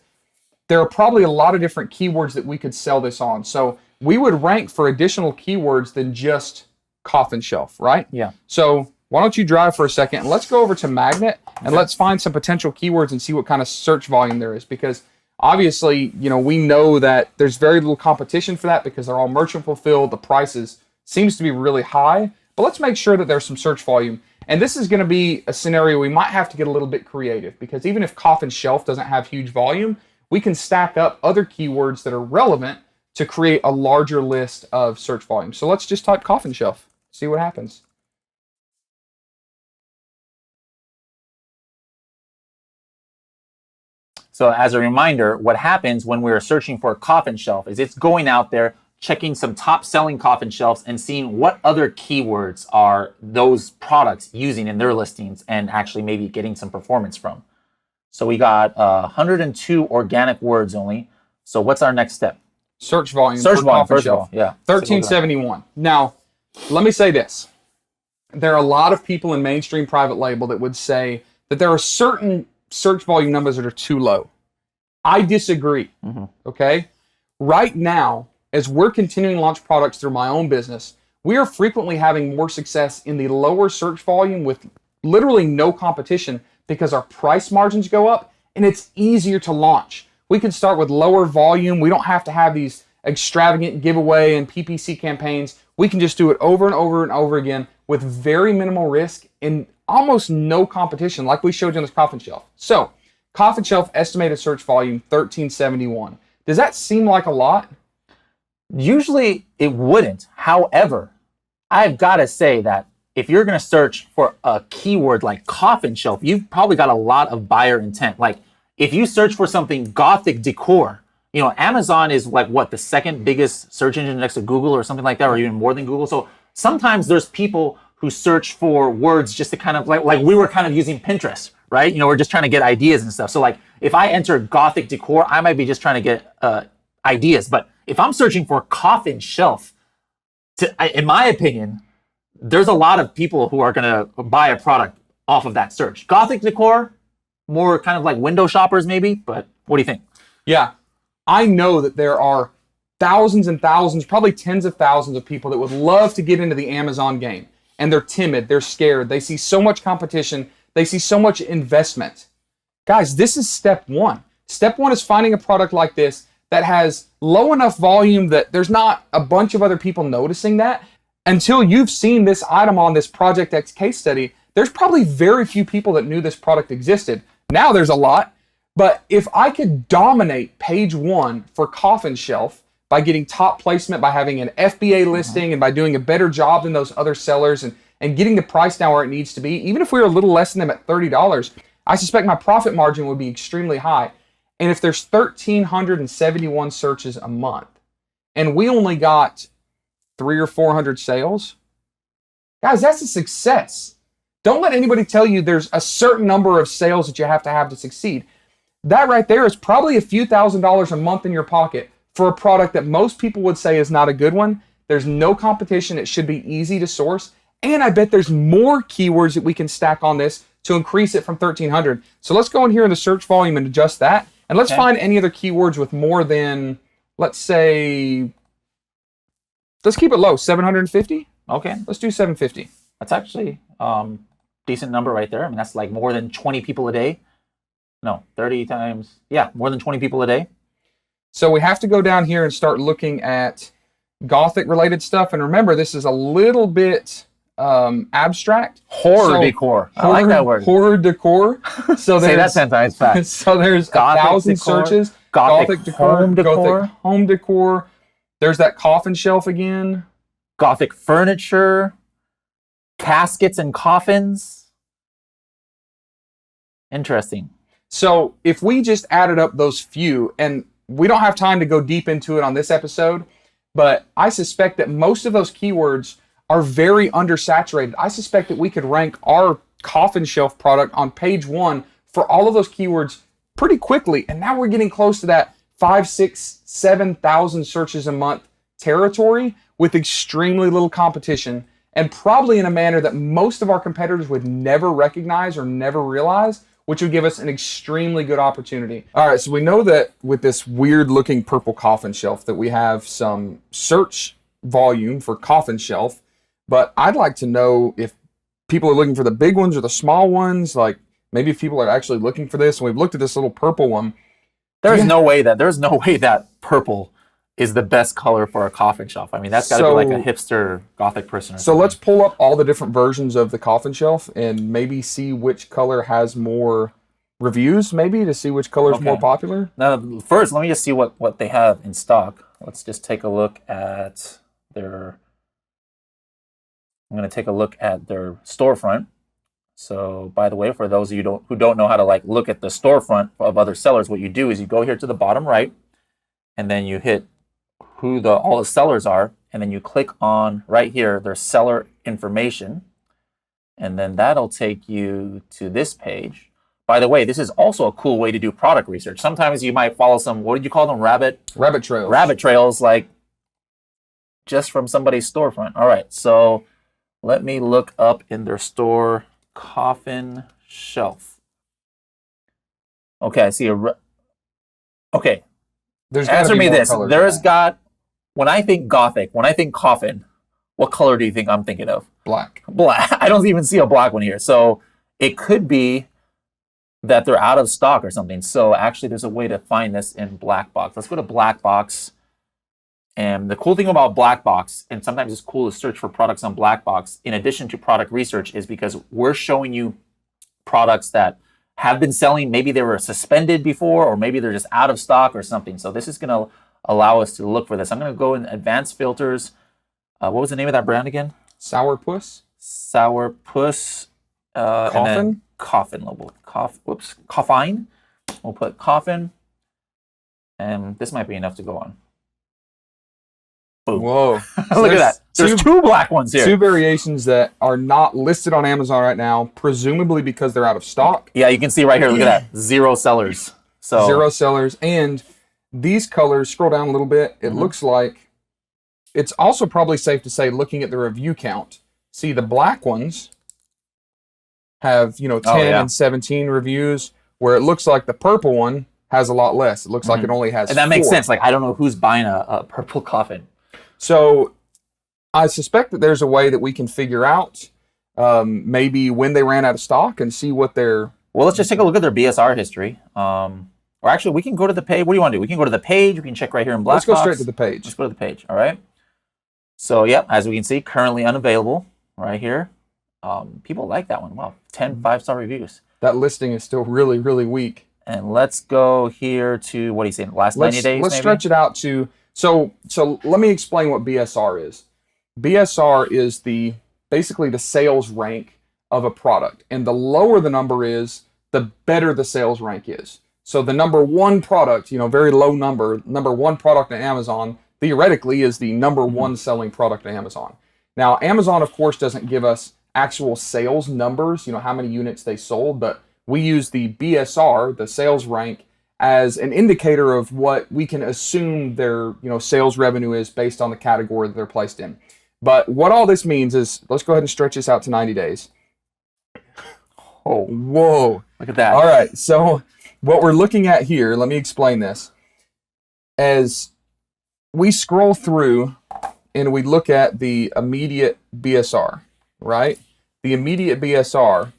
there are probably a lot of different keywords that we could sell this on. So we would rank for additional keywords than just coffin shelf, right? Yeah. So why don't you drive for a second and let's go over to Magnet and let's find some potential keywords and see what kind of search volume there is. Because obviously, you know, we know that there's very little competition for that because they're all merchant fulfilled. The prices seems to be really high, but let's make sure that there's some search volume. And this is going to be a scenario we might have to get a little bit creative because even if coffin shelf doesn't have huge volume, we can stack up other keywords that are relevant to create a larger list of search volume. So let's just type coffin shelf, see what happens. So as a reminder, what happens when we're searching for a coffin shelf is it's going out there, checking some top selling coffin shelves and seeing what other keywords are those products using in their listings and actually maybe getting some performance from. So we got 102 organic words only. So what's our next step? Search volume. Search volume, first of all, yeah. 1371. Now, let me say this. There are a lot of people in mainstream private label that would say that there are certain search volume numbers that are too low. I disagree, okay? Right now, as we're continuing to launch products through my own business, we are frequently having more success in the lower search volume with literally no competition because our price margins go up and it's easier to launch. We can start with lower volume. We don't have to have these extravagant giveaway and PPC campaigns. We can just do it over and over and over again with very minimal risk and almost no competition like we showed you on this coffin shelf. So, coffin shelf estimated search volume 1371. Does that seem like a lot? Usually it wouldn't. However, I've got to say that if you're going to search for a keyword like coffin shelf, you've probably got a lot of buyer intent. Like if you search for something Gothic decor, you know, Amazon is like what, the second biggest search engine next to Google or something like that, or even more than Google. So sometimes there's people who search for words just to kind of like we were kind of using Pinterest, right? You know, we're just trying to get ideas and stuff. So like if I enter Gothic decor, I might be just trying to get ideas. But if I'm searching for coffin shelf, in my opinion, there's a lot of people who are going to buy a product off of that search. Gothic decor, more kind of like window shoppers maybe, but what do you think? Yeah, I know that there are thousands and thousands, probably tens of thousands of people that would love to get into the Amazon game. And they're timid, they're scared, they see so much competition, they see so much investment. Guys, this is step one. Step one is finding a product like this that has low enough volume that there's not a bunch of other people noticing that. Until you've seen this item on this Project X case study, there's probably very few people that knew this product existed. Now there's a lot, but if I could dominate page one for coffin shelf by getting top placement, by having an FBA listing, and by doing a better job than those other sellers and getting the price down where it needs to be, even if we were a little less than them at $30, I suspect my profit margin would be extremely high. And if there's 1,371 searches a month, and we only got 300 or 400 sales, guys, that's a success. Don't let anybody tell you there's a certain number of sales that you have to succeed. That right there is probably a few $1,000s a month in your pocket for a product that most people would say is not a good one. There's no competition. It should be easy to source. And I bet there's more keywords that we can stack on this to increase it from 1,300. So let's go in here in the search volume and adjust that. And let's find any other keywords with more than, let's say, let's keep it low, 750. Okay. Let's do 750. That's actually decent number right there. I mean, that's like more than 20 people a day. No, 30 times. Yeah, more than 20 people a day. So we have to go down here and start looking at Gothic related stuff. And remember, this is a little bit abstract. Horror decor. I like that word. Horror decor. So say that 10 times fast. So there's Gothic 1,000 decor, searches. Gothic decor, Gothic home decor. There's that coffin shelf again. Gothic furniture. Caskets and coffins. Interesting. So if we just added up those few, and we don't have time to go deep into it on this episode, but I suspect that most of those keywords are very undersaturated. I suspect that we could rank our coffin shelf product on page 1 for all of those keywords pretty quickly. And now we're getting close to that 5, 6, 7,000 searches a month territory with extremely little competition, and probably in a manner that most of our competitors would never recognize or never realize, which would give us an extremely good opportunity. All right, so we know that with this weird looking purple coffin shelf that we have some search volume for coffin shelf, but I'd like to know if people are looking for the big ones or the small ones, like maybe if people are actually looking for this, and we've looked at this little purple one. There's no way that purple is the best color for a coffin shelf. I mean, that's got to be like a hipster Gothic person. Or something. Let's pull up all the different versions of the coffin shelf and maybe see which color has more reviews, maybe, to see which color is more popular. Now, first, let me just see what they have in stock. Let's just take a look at their... I'm going to take a look at their storefront. So, by the way, for those of you who don't know how to look at the storefront of other sellers, what you do is you go here to the bottom right, and then you hit who all the sellers are, and then you click on right here their seller information, and then that'll take you to this page. By the way, this is also a cool way to do product research. Sometimes you might follow some, what did you call them, rabbit trails? Rabbit trails, like just from somebody's storefront. All right, so let me look up in their store, coffin shelf. Okay, I see okay. Answer me this. When I think Gothic, when I think coffin, what color do you think I'm thinking of? Black. Black. I don't even see a black one here. So it could be that they're out of stock or something. So actually there's a way to find this in Black Box. Let's go to Black Box. And the cool thing about Black Box, and sometimes it's cool to search for products on Black Box, in addition to product research, is because we're showing you products that have been selling. Maybe they were suspended before, or maybe they're just out of stock or something. So this is going to allow us to look for this. I'm going to go in advanced filters. What was the name of that brand again? Sourpuss. Sourpuss. Coffin? Coffin label. Coffine. We'll put coffin. And this might be enough to go on. Boom. Whoa. Look at that. There's two black ones here. Two variations that are not listed on Amazon right now, presumably because they're out of stock. Yeah, you can see right here. Look at that. 0 sellers. So 0 sellers. And these colors, scroll down a little bit, it looks like, it's also probably safe to say, looking at the review count, see the black ones have, 10 and 17 reviews, where it looks like the purple one has a lot less. It looks like it only has 4. And that makes sense. Like, I don't know who's buying a purple coffin. So I suspect that there's a way that we can figure out maybe when they ran out of stock and see what their... Well, let's just take a look at their BSR history. Or actually, we can go to the page. What do you want to do? We can go to the page. We can check right here in Black Box. Let's go straight to the page. Let's go to the page. All right. So, yep, as we can see, currently unavailable right here. People like that one. Wow, 10 5-star reviews. That listing is still really, really weak. And let's go here to, what do you say, last 90 days? Let's stretch it out to... So let me explain what BSR is. BSR is basically the sales rank of a product. And the lower the number is, the better the sales rank is. So the number 1 product, very low number 1 product on Amazon, theoretically is the number 1 selling product on Amazon. Now, Amazon, of course, doesn't give us actual sales numbers, how many units they sold, but we use the BSR, the sales rank, as an indicator of what we can assume their sales revenue is based on the category that they're placed in. But what all this means is, let's go ahead and stretch this out to 90 days. Oh, whoa. Look at that. All right, so what we're looking at here, let me explain this. As we scroll through and we look at the immediate BSR, right? The immediate BSR,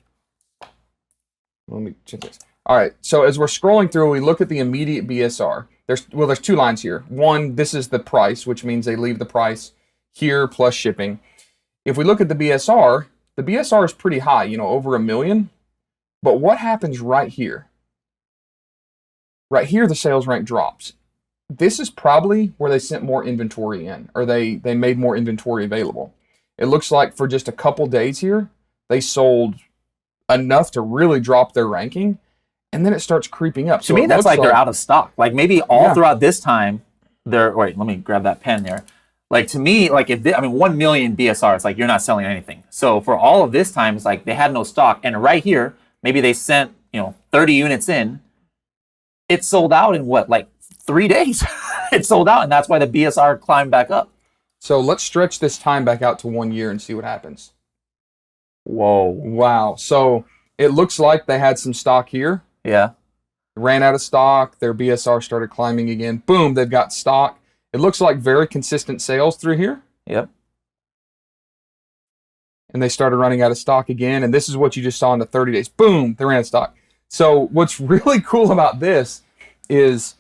let me check this. All right, so as we're scrolling through, we look at the immediate BSR. There's 2 lines here. One, this is the price, which means they leave the price here plus shipping. if we look at the BSR is pretty high, over 1 million. But what happens right here? Right here, the sales rank drops. This is probably where they sent more inventory in, or they made more inventory available. It looks like for just a couple days here, they sold enough to really drop their ranking, and then it starts creeping up. To me, that's like they're out of stock. Like maybe all throughout this time, wait, let me grab that pen there. Like to me, like 1 million BSR, it's like you're not selling anything. So for all of this time, it's like they had no stock. And right here, maybe they sent, 30 units in. It sold out in what, like 3 days? It sold out, and that's why the BSR climbed back up. So let's stretch this time back out to 1 year and see what happens. Whoa. Wow. So it looks like they had some stock here. Yeah. Ran out of stock. Their BSR started climbing again. Boom, they've got stock. It looks like very consistent sales through here. Yep. And they started running out of stock again. And this is what you just saw in the 30 days. Boom, they ran out of stock. So what's really cool about this is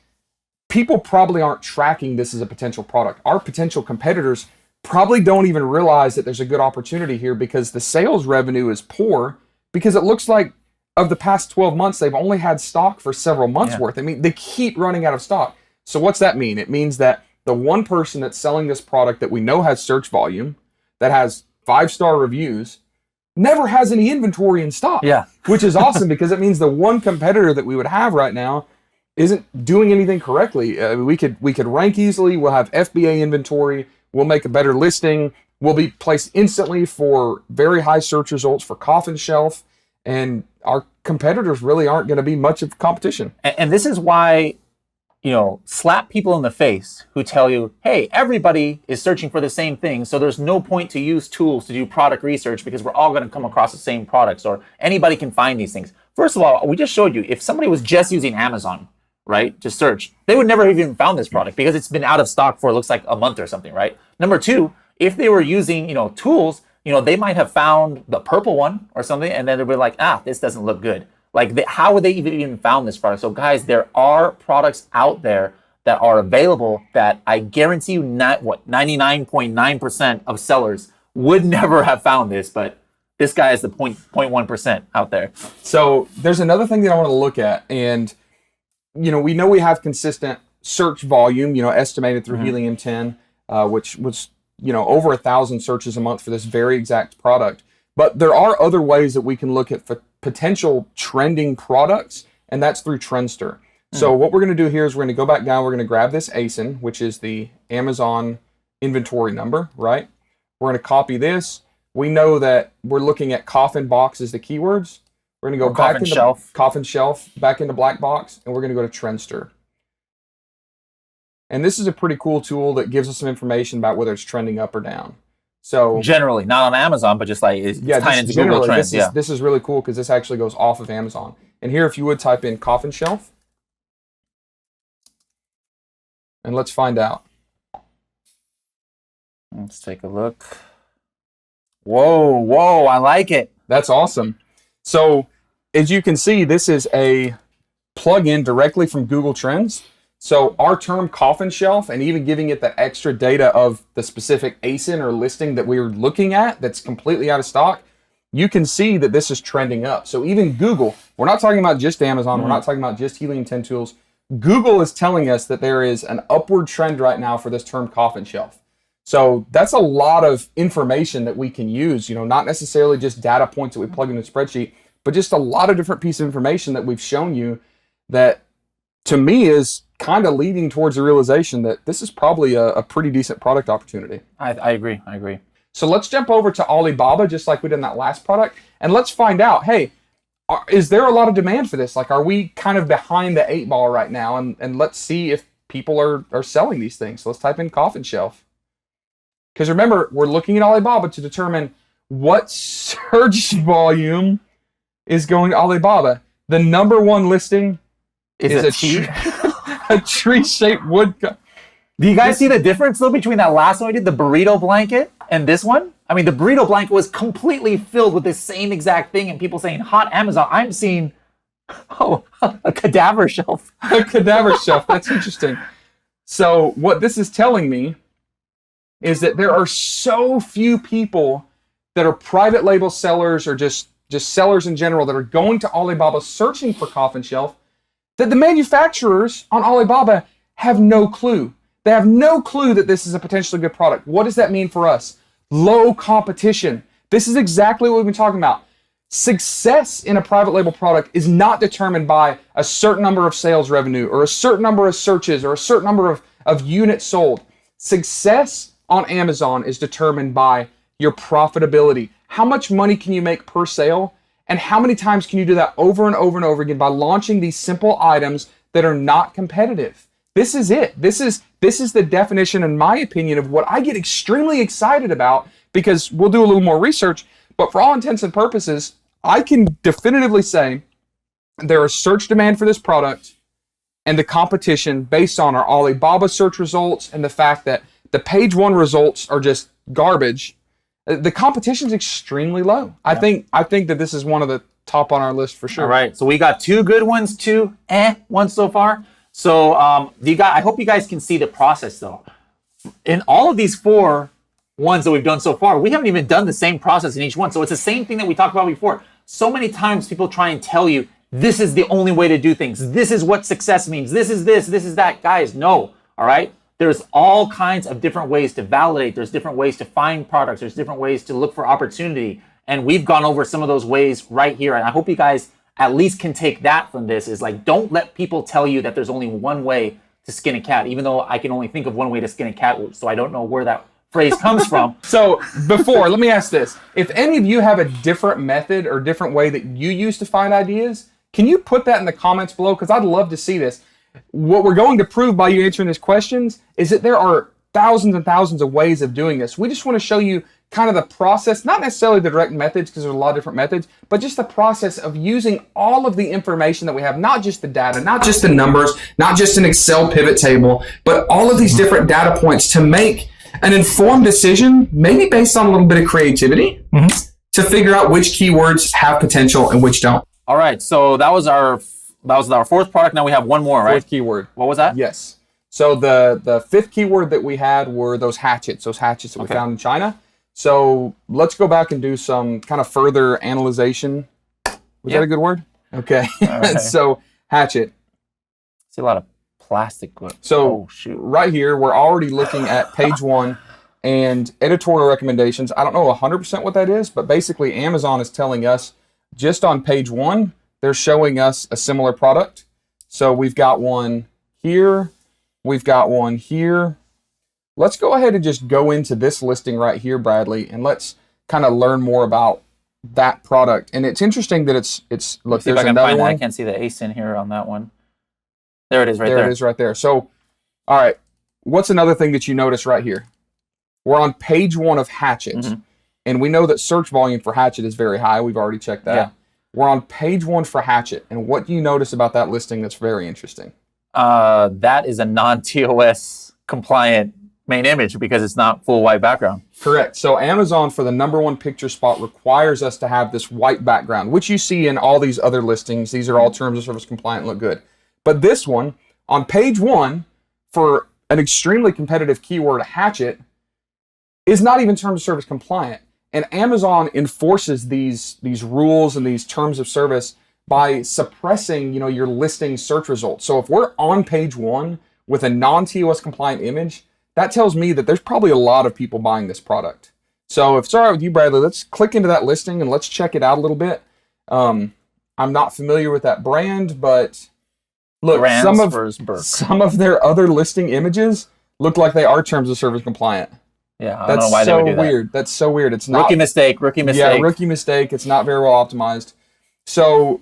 people probably aren't tracking this as a potential product. Our potential competitors probably don't even realize that there's a good opportunity here because the sales revenue is poor because it looks like of the past 12 months, they've only had stock for several months worth. I mean, they keep running out of stock. So what's that mean? It means that the one person that's selling this product that we know has search volume, that has 5-star reviews, never has any inventory in stock. Yeah. Which is awesome because it means the one competitor that we would have right now isn't doing anything correctly. We could rank easily. We'll have FBA inventory. We'll make a better listing. We'll be placed instantly for very high search results for Coffin Shelf. And our competitors really aren't going to be much of competition. And this is why, slap people in the face who tell you, hey, everybody is searching for the same thing, so there's no point to use tools to do product research because we're all going to come across the same products or anybody can find these things. First of all, we just showed you, if somebody was just using Amazon, right, to search, they would never have even found this product because it's been out of stock for, it looks like, a month or something, right? Number two, if they were using, tools, they might have found the purple one or something, and then they'd be like, this doesn't look good. Like, how would they even found this product? So, guys, there are products out there that are available that I guarantee you, 99.9% of sellers would never have found this, but this guy is the 0.1% out there. So, there's another thing that I want to look at, and we know we have consistent search volume, estimated through Helium 10, which was over 1,000 searches a month for this very exact product. But there are other ways that we can look at potential trending products, and that's through Trendster. So what we're going to do here is we're going to go back down. We're going to grab this ASIN, which is the Amazon inventory number, right? We're going to copy this. We know that we're looking at coffin box as the keywords. We're going to go back into coffin shelf, back into black box, and we're going to go to Trendster. And this is a pretty cool tool that gives us some information about whether it's trending up or down. So generally, not on Amazon, but just like it's tying into Google Trends. This is really cool because this actually goes off of Amazon. And here, if you would type in coffin shelf, and let's find out. Let's take a look. Whoa, I like it. That's awesome. So as you can see, this is a plugin directly from Google Trends. So our term coffin shelf, and even giving it the extra data of the specific ASIN or listing that we're looking at that's completely out of stock, you can see that this is trending up. So even Google, we're not talking about just Amazon, we're not talking about just Helium 10 tools. Google is telling us that there is an upward trend right now for this term coffin shelf. So that's a lot of information that we can use, not necessarily just data points that we plug into a spreadsheet, but just a lot of different pieces of information that we've shown you that, to me, is kind of leading towards the realization that this is probably a pretty decent product opportunity. I agree. So let's jump over to Alibaba, just like we did in that last product, and let's find out, hey, is there a lot of demand for this? Like, are we kind of behind the 8 ball right now? And let's see if people are selling these things. So let's type in coffin shelf. Because remember, we're looking at Alibaba to determine what search volume is going to Alibaba. The number one listing is a tree-shaped woodcut. Do you guys see the difference, though, between that last one we did, the burrito blanket, and this one? I mean, the burrito blanket was completely filled with the same exact thing, and people saying, hot Amazon. I'm seeing, a cadaver shelf. A cadaver shelf. That's interesting. So what this is telling me is that there are so few people that are private label sellers or just sellers in general that are going to Alibaba searching for Coffin Shelf, that the manufacturers on Alibaba have no clue. They have no clue that this is a potentially good product. What does that mean for us? Low competition. This is exactly what we've been talking about. Success in a private label product is not determined by a certain number of sales revenue or a certain number of searches or a certain number of units sold. Success on Amazon is determined by your profitability. How much money can you make per sale? And how many times can you do that over and over and over again by launching these simple items that are not competitive? This is it. This is the definition, in my opinion, of what I get extremely excited about, because we'll do a little more research, but for all intents and purposes, I can definitively say there is search demand for this product and the competition based on our Alibaba search results and the fact that the page one results are just garbage. The competition is extremely low. Yeah. I think that this is one of the top on our list for sure. All right, so we got 2 good ones, 2 ones so far. So I hope you guys can see the process though. In all of these 4 ones that we've done so far, we haven't even done the same process in each one. So it's the same thing that we talked about before. So many times people try and tell you, this is the only way to do things. This is what success means. This is this is that. Guys, no, all right? There's all kinds of different ways to validate. There's different ways to find products. There's different ways to look for opportunity. And we've gone over some of those ways right here. And I hope you guys at least can take that from this, is like, don't let people tell you that there's only one way to skin a cat, even though I can only think of one way to skin a cat, so I don't know where that phrase comes from. So let me ask this. If any of you have a different method or different way that you use to find ideas, can you put that in the comments below? Because I'd love to see this. What we're going to prove by you answering these questions is that there are thousands and thousands of ways of doing this. We just want to show you kind of the process, not necessarily the direct methods, because there's a lot of different methods, but just the process of using all of the information that we have, not just the data, not just the numbers, not just an Excel pivot table, but all of these different data points to make an informed decision, maybe based on a little bit of creativity, to figure out which keywords have potential and which don't. All right, so that was our 4th product. Now we have one more, right? 4th keyword. What was that? Yes. So the 5th keyword that we had were those hatchets that we found in China. So let's go back and do some kind of further analyzation. Was that a good word? Okay. Right. So hatchet. See a lot of plastic. So right here, we're already looking at page 1 and editorial recommendations. I don't know 100% what that is, but basically Amazon is telling us just on page 1, they're showing us a similar product. So we've got one here. We've got one here. Let's go ahead and just go into this listing right here, Bradley, and let's kind of learn more about that product. And it's interesting that it's look, there's another one. I can't see the ASIN here on that one. There it is right there. There it is right there. So, all right, what's another thing that you notice right here? We're on page 1 of Hatchet, and we know that search volume for Hatchet is very high. We've already checked that. Yeah. We're on page 1 for Hatchet, and what do you notice about that listing that's very interesting? That is a non-TOS compliant main image because it's not full white background. Correct. So Amazon, for the #1 picture spot, requires us to have this white background, which you see in all these other listings. These are all terms of service compliant and look good. But this one, on page 1, for an extremely competitive keyword, hatchet, is not even terms of service compliant. And Amazon enforces these rules and these terms of service by suppressing, your listing search results. So if we're on page 1 with a non-TOS compliant image, that tells me that there's probably a lot of people buying this product. So if it's all right with you, Bradley, let's click into that listing and let's check it out a little bit. I'm not familiar with that brand, but look, some of their other listing images look like they are terms of service compliant. Yeah, I don't know why they would do that. Weird. That's so weird. It's not rookie mistake. Yeah, rookie mistake. It's not very well optimized. So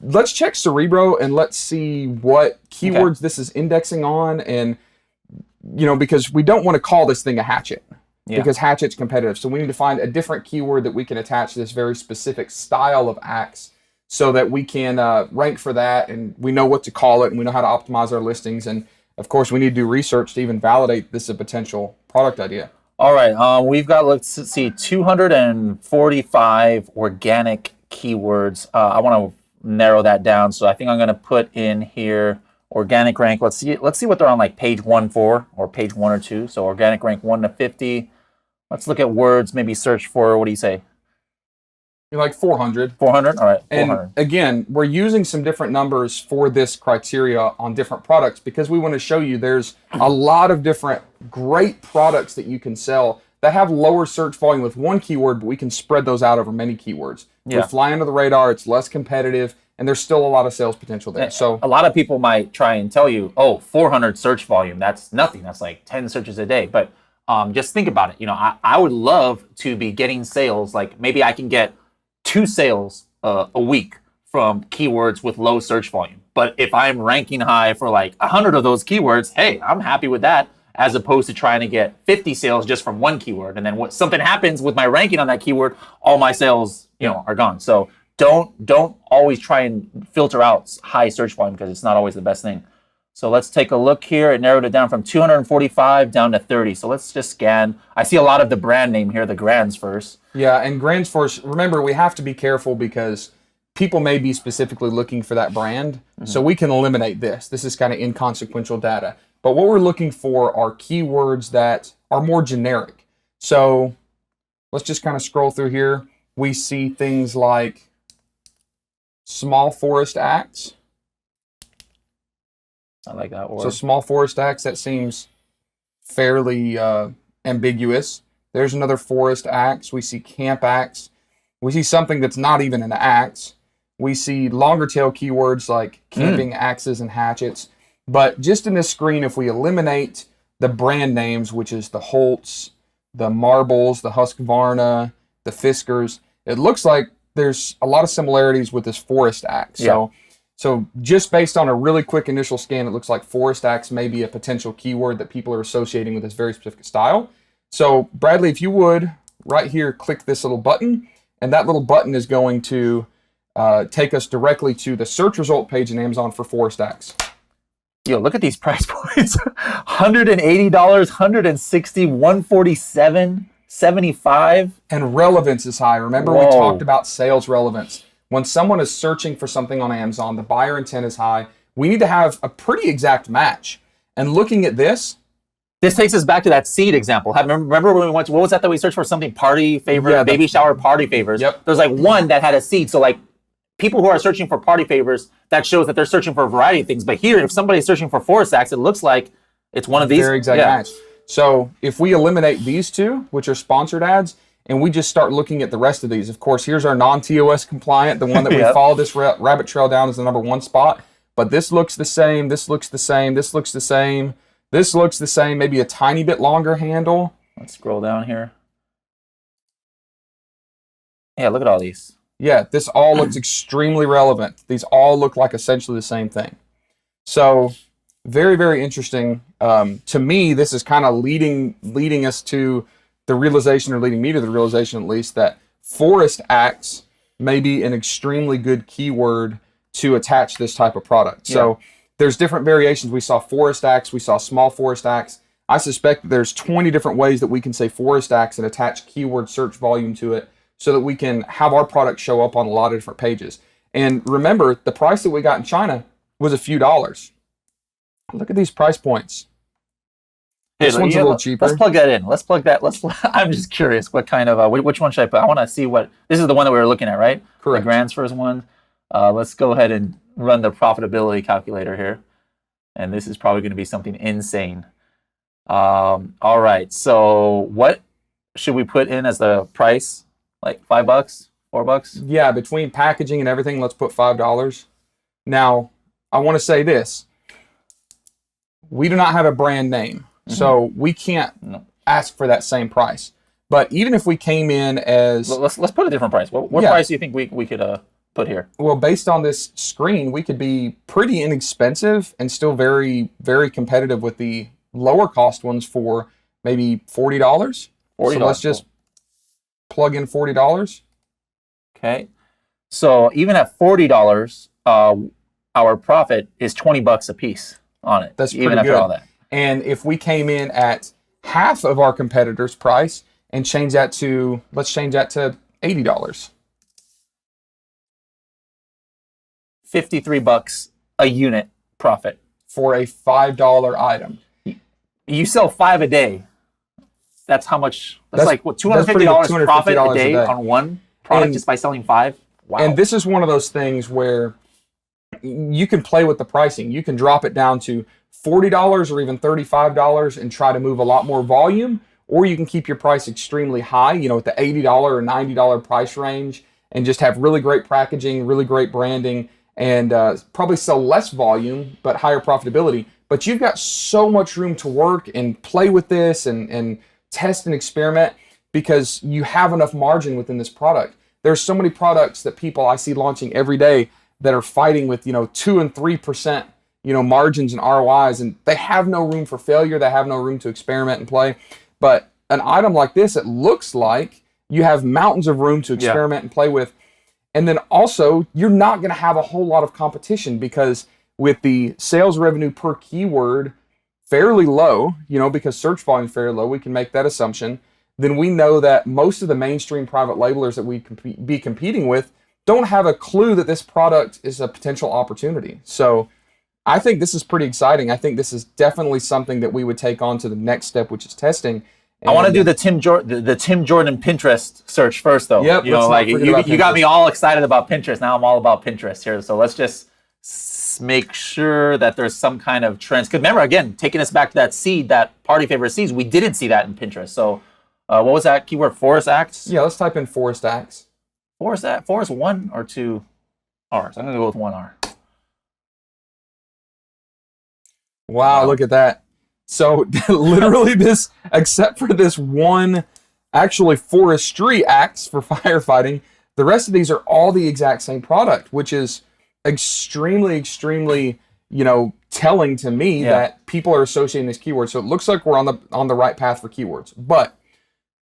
let's check Cerebro and let's see what keywords this is indexing on, and because we don't want to call this thing a hatchet because hatchet's competitive. So we need to find a different keyword that we can attach to this very specific style of axe so that we can rank for that, and we know what to call it, and we know how to optimize our listings. And of course, we need to do research to even validate this as a potential product idea. All right, we've got, let's see, 245 organic keywords. I want to narrow that down, so I think I'm going to put in here organic rank. Let's see what they're on, like page 1 for, or page 1 or 2. So organic rank 1 to 50. Let's look at words, maybe search for, what do you say? You're like 400. 400? All right, 400. And again, we're using some different numbers for this criteria on different products because we want to show you there's a lot of different great products that you can sell that have lower search volume with one keyword, but we can spread those out over many keywords. Yeah. We fly under the radar, it's less competitive, and there's still a lot of sales potential there. So a lot of people might try and tell you, oh, 400 search volume, that's nothing. That's like 10 searches a day. But just think about it. You know, I would love to be getting sales. Like maybe I can get 2 sales a week from keywords with low search volume. But if I'm ranking high for like 100 of those keywords, hey, I'm happy with that, as opposed to trying to get 50 sales just from one keyword. And then what something happens with my ranking on that keyword, all my sales, you know, are gone. So don't always try and filter out high search volume because it's not always the best thing. So let's take a look here. It narrowed it down from 245 down to 30. So let's just scan. I see a lot of the brand name here, the Grands first. Yeah, and Grands first. Remember, we have to be careful because people may be specifically looking for that brand. Mm-hmm. So we can eliminate this. This is kind of inconsequential data. But what we're looking for are keywords that are more generic. So let's just kind of scroll through here. We see things like small forest axe. I like that word. So small forest axe, that seems fairly ambiguous. There's another forest axe. We see camp axe. We see something that's not even an axe. We see longer tail keywords like camping axes and hatchets. But just in this screen, if we eliminate the brand names, which is the Holtz, the Marbles, the Husqvarna, the Fiskars, it looks like there's a lot of similarities with this forest axe. Yeah. So just based on a really quick initial scan, it looks like forest axe may be a potential keyword that people are associating with this very specific style. So Bradley, if you would, right here, click this little button, and that little button is going to take us directly to the search result page in Amazon for forest axe. Yo, look at these price points. $180, $160, $147, $75. And relevance is high. Remember, we talked about sales relevance. When someone is searching for something on Amazon, the buyer intent is high. We need to have a pretty exact match. And looking at this takes us back to that seed example. Remember when we went to, what was that we searched for? Something party favor, yeah, baby shower party favors. Yep. There's like one that had a seed. So like people who are searching for party favors, that shows that they're searching for a variety of things. But here, if somebody's searching for forest axe, it looks like it's one of these. Very exact match. So if we eliminate these two, which are sponsored ads, and we just start looking at the rest of these. Of course, here's our non-TOS compliant, the one that we follow this rabbit trail down as the #1 spot. But this looks the same, this looks the same, this looks the same, this looks the same, maybe a tiny bit longer handle. Let's scroll down here. Yeah, look at all these. Yeah, this all looks extremely relevant. These all look like essentially the same thing. So very, very interesting. To me, this is kind of leading us to the realization, or leading me to the realization at least, that forest axe may be an extremely good keyword to attach this type of product. Yeah. So there's different variations. We saw forest axe, we saw small forest axe. I suspect that there's 20 different ways that we can say forest axe and attach keyword search volume to it so that we can have our product show up on a lot of different pages. And remember, the price that we got in China was a few dollars. Look at these price points. This one's a little cheaper. Let's plug that in. Let's plug that. I'm just curious what kind of, which one should I put? I want to see what, this is the one that we were looking at, right? Correct. The Grand's first one. Let's go ahead and run the profitability calculator here. And this is probably going to be something insane. All right. So what should we put in as the price? Like $5, $4? Yeah, between packaging and everything, let's put $5. Now, I want to say this. We do not have a brand name. So we can't ask for that same price. But even if we came in as... Let's put a different price. What price do you think we could put here? Well, based on this screen, we could be pretty inexpensive and still very, very competitive with the lower cost ones for maybe $40. $40. So let's just plug in $40. Okay. So even at $40, our profit is $20 a piece on it. That's pretty even after good. All that. And if we came in at half of our competitor's price and change that to, let's change that to $80. $53 a unit profit. For a $5 item. You sell 5 a day. That's how much. That's like what, $250 profit a day on one product just by selling 5. Wow. And this is one of those things where you can play with the pricing. You can drop it down to $40 or even $35 and try to move a lot more volume, or you can keep your price extremely high, you know, at the $80 or $90 price range, and just have really great packaging, really great branding, and probably sell less volume but higher profitability. But you've got so much room to work and play with this and test and experiment because you have enough margin within this product. There's so many products that people I see launching every day that are fighting with, 2 and 3%, margins and ROIs, and they have no room for failure. They have no room to experiment and play. But an item like this, it looks like you have mountains of room to experiment and play with. And then also, you're not going to have a whole lot of competition because with the sales revenue per keyword fairly low, because search volume is fairly low, we can make that assumption. Then we know that most of the mainstream private labelers that we be competing with don't have a clue that this product is a potential opportunity. So I think this is pretty exciting. I think this is definitely something that we would take on to the next step, which is testing. And I want to do the Tim Jordan Pinterest search first, though. Yep. You got me all excited about Pinterest. Now I'm all about Pinterest here. So let's just make sure that there's some kind of trends. Because remember, again, taking us back to that seed, that party favorite seeds, we didn't see that in Pinterest. So what was that keyword? Forest Acts? Yeah, let's type in Forest Acts. Forest 1 or 2 R's? I'm going to go with 1 R. Wow, look at that. So literally this, except for this one, actually forestry axe for firefighting, the rest of these are all the exact same product, which is extremely, extremely, telling to me that people are associating this keyword. So it looks like we're on the right path for keywords. But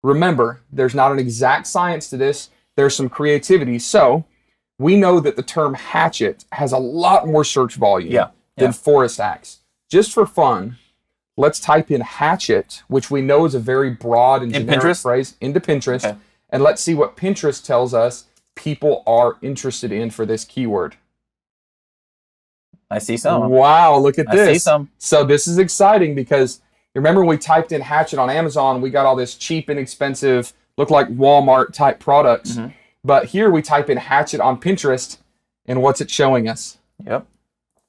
remember, there's not an exact science to this. There's some creativity. So we know that the term hatchet has a lot more search volume than forest axe. Just for fun, let's type in hatchet, which we know is a very broad and generic phrase, into Pinterest. Okay. And let's see what Pinterest tells us people are interested in for this keyword. I see some. Wow, look at this. I see some. So this is exciting because remember when we typed in hatchet on Amazon, we got all this cheap, inexpensive, look like Walmart type products. Mm-hmm. But here we type in hatchet on Pinterest, and what's it showing us? Yep.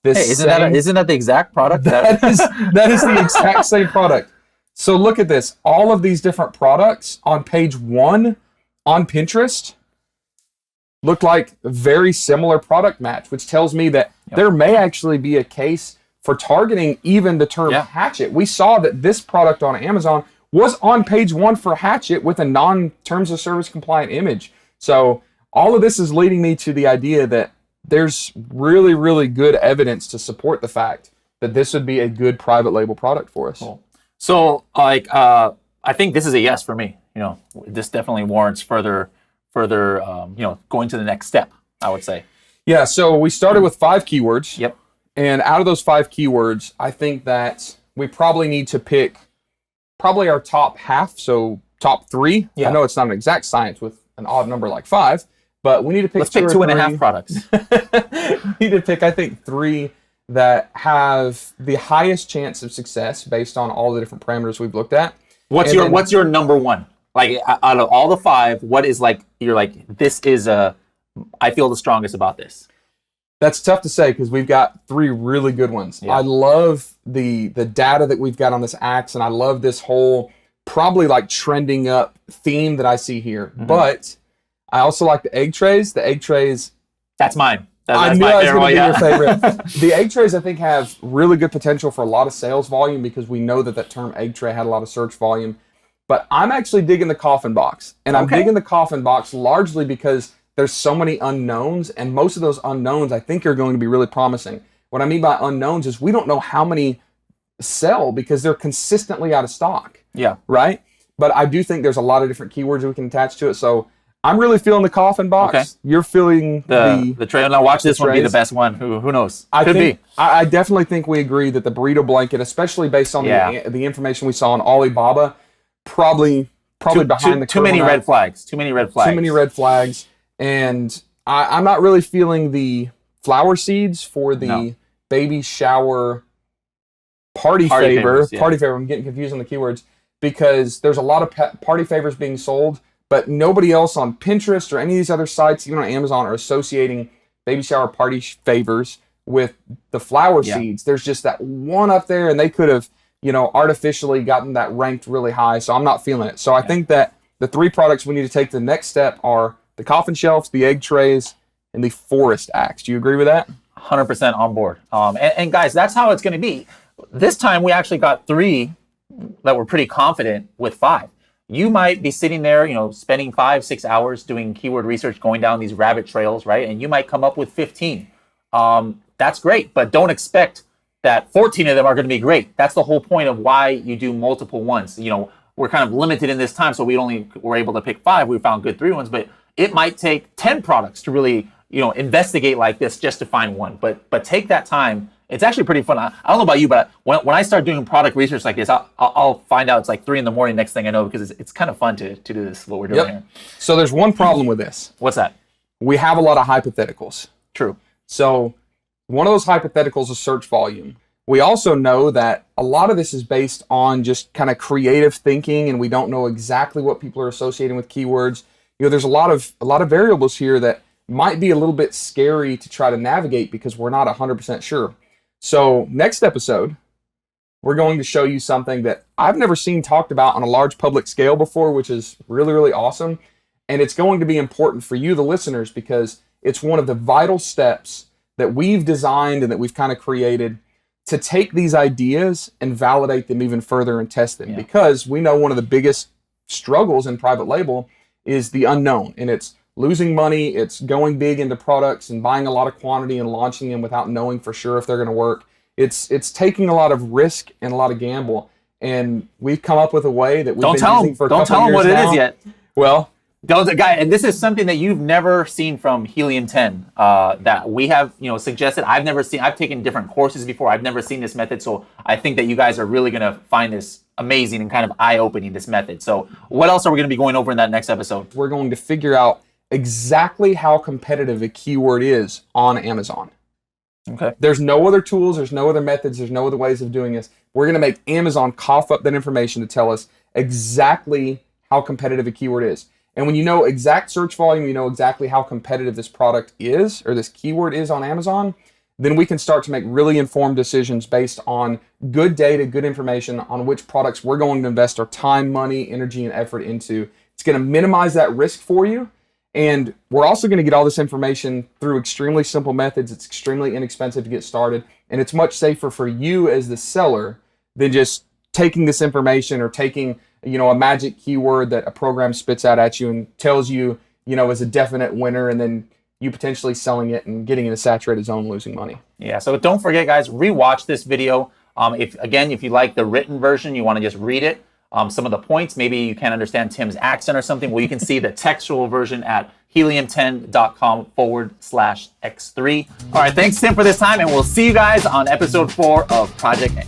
Isn't that the exact product? That is the exact same product. So look at this. All of these different products on page 1 on Pinterest look like a very similar product match, which tells me that there may actually be a case for targeting even the term hatchet. We saw that this product on Amazon was on page 1 for hatchet with a non-terms of service compliant image. So all of this is leading me to the idea that there's really, really good evidence to support the fact that this would be a good private label product for us. Cool. So, I think this is a yes for me. This definitely warrants further, going to the next step, I would say. Yeah, so we started with 5 keywords. Yep. And out of those 5 keywords, I think that we probably need to pick probably our top half, so top 3. Yeah. I know it's not an exact science with an odd number like 5, but we need to pick Let's pick 2.5 products. We need to pick, I think, 3 that have the highest chance of success based on all the different parameters we've looked at. What's your number 1? Like out of all the 5, what is this is I feel the strongest about this? That's tough to say because we've got 3 really good ones. Yeah. I love the data that we've got on this axe, and I love this whole probably like trending up theme that I see here. Mm-hmm. But I also like the egg trays. The egg trays. That's mine. I knew I was going to be your favorite. The egg trays, I think, have really good potential for a lot of sales volume because we know that term egg tray had a lot of search volume. But I'm actually digging the coffin box. And I'm digging the coffin box largely because there's so many unknowns. And most of those unknowns, I think, are going to be really promising. What I mean by unknowns is we don't know how many sell because they're consistently out of stock. Yeah. Right? But I do think there's a lot of different keywords we can attach to it. So I'm really feeling the coffin box. Okay. You're feeling the tray. Now watch this one be the best one. Who knows? I definitely think we agree that the burrito blanket, especially based on the information we saw on Alibaba, probably behind the curve. Too many red flags. Too many red flags. And I'm not really feeling the flower seeds for the baby shower party favor. Party favor. I'm getting confused on the keywords. because there's a lot of party favors being sold, but nobody else on Pinterest or any of these other sites, even on Amazon, are associating baby shower party favors with the flower seeds. There's just that one up there, and they could have, artificially gotten that ranked really high. So I'm not feeling it. So I think that the 3 products we need to take to the next step are the coffin shelves, the egg trays, and the forest axe. Do you agree with that? 100% on board. And guys, that's how it's going to be. This time we actually got 3 that were pretty confident with 5. You might be sitting there, spending 5-6 hours doing keyword research, going down these rabbit trails, right? And you might come up with 15. That's great, but don't expect that 14 of them are going to be great. That's the whole point of why you do multiple ones. We're kind of limited in this time, so we only were able to pick 5. We found good 3 ones, but it might take 10 products to really, investigate like this just to find one. But take that time. It's actually pretty fun. I don't know about you, but when I start doing product research like this, I'll find out it's like 3 a.m. next thing I know, because it's kind of fun to do this, what we're doing here. So there's one problem with this. What's that? We have a lot of hypotheticals. True. So one of those hypotheticals is search volume. We also know that a lot of this is based on just kind of creative thinking, and we don't know exactly what people are associating with keywords. There's a lot of variables here that might be a little bit scary to try to navigate because we're not 100% sure. So next episode, we're going to show you something that I've never seen talked about on a large public scale before, which is really, really awesome. And it's going to be important for you, the listeners, because it's one of the vital steps that we've designed and that we've kind of created to take these ideas and validate them even further and test them. Because we know one of the biggest struggles in private label is the unknown, and it's losing money, it's going big into products and buying a lot of quantity and launching them without knowing for sure if they're going to work. It's taking a lot of risk and a lot of gamble, and we've come up with a way that we've been using for a couple years now. Don't tell them what it is yet. Well, and this is something that you've never seen from Helium 10 that we have, suggested. I've taken different courses before. I've never seen this method, so I think that you guys are really going to find this amazing and kind of eye-opening, this method. So what else are we going to be going over in that next episode? We're going to figure out exactly how competitive a keyword is on Amazon. Okay. There's no other tools, there's no other methods, there's no other ways of doing this. We're going to make Amazon cough up that information to tell us exactly how competitive a keyword is. And when you know exact search volume, you know exactly how competitive this product is, or this keyword is on Amazon, then we can start to make really informed decisions based on good data, good information on which products we're going to invest our time, money, energy, and effort into. It's going to minimize that risk for you. And we're also going to get all this information through extremely simple methods. It's extremely inexpensive to get started. And it's much safer for you as the seller than just taking this information or taking, a magic keyword that a program spits out at you and tells you, is a definite winner, and then you potentially selling it and getting in a saturated zone and losing money. Yeah, so don't forget, guys, rewatch this video. If you like the written version, you want to just read it. Some of the points, maybe you can't understand Tim's accent or something. Well, you can see the textual version at helium10.com/X3. All right, thanks, Tim, for this time, and we'll see you guys on episode 4 of Project X.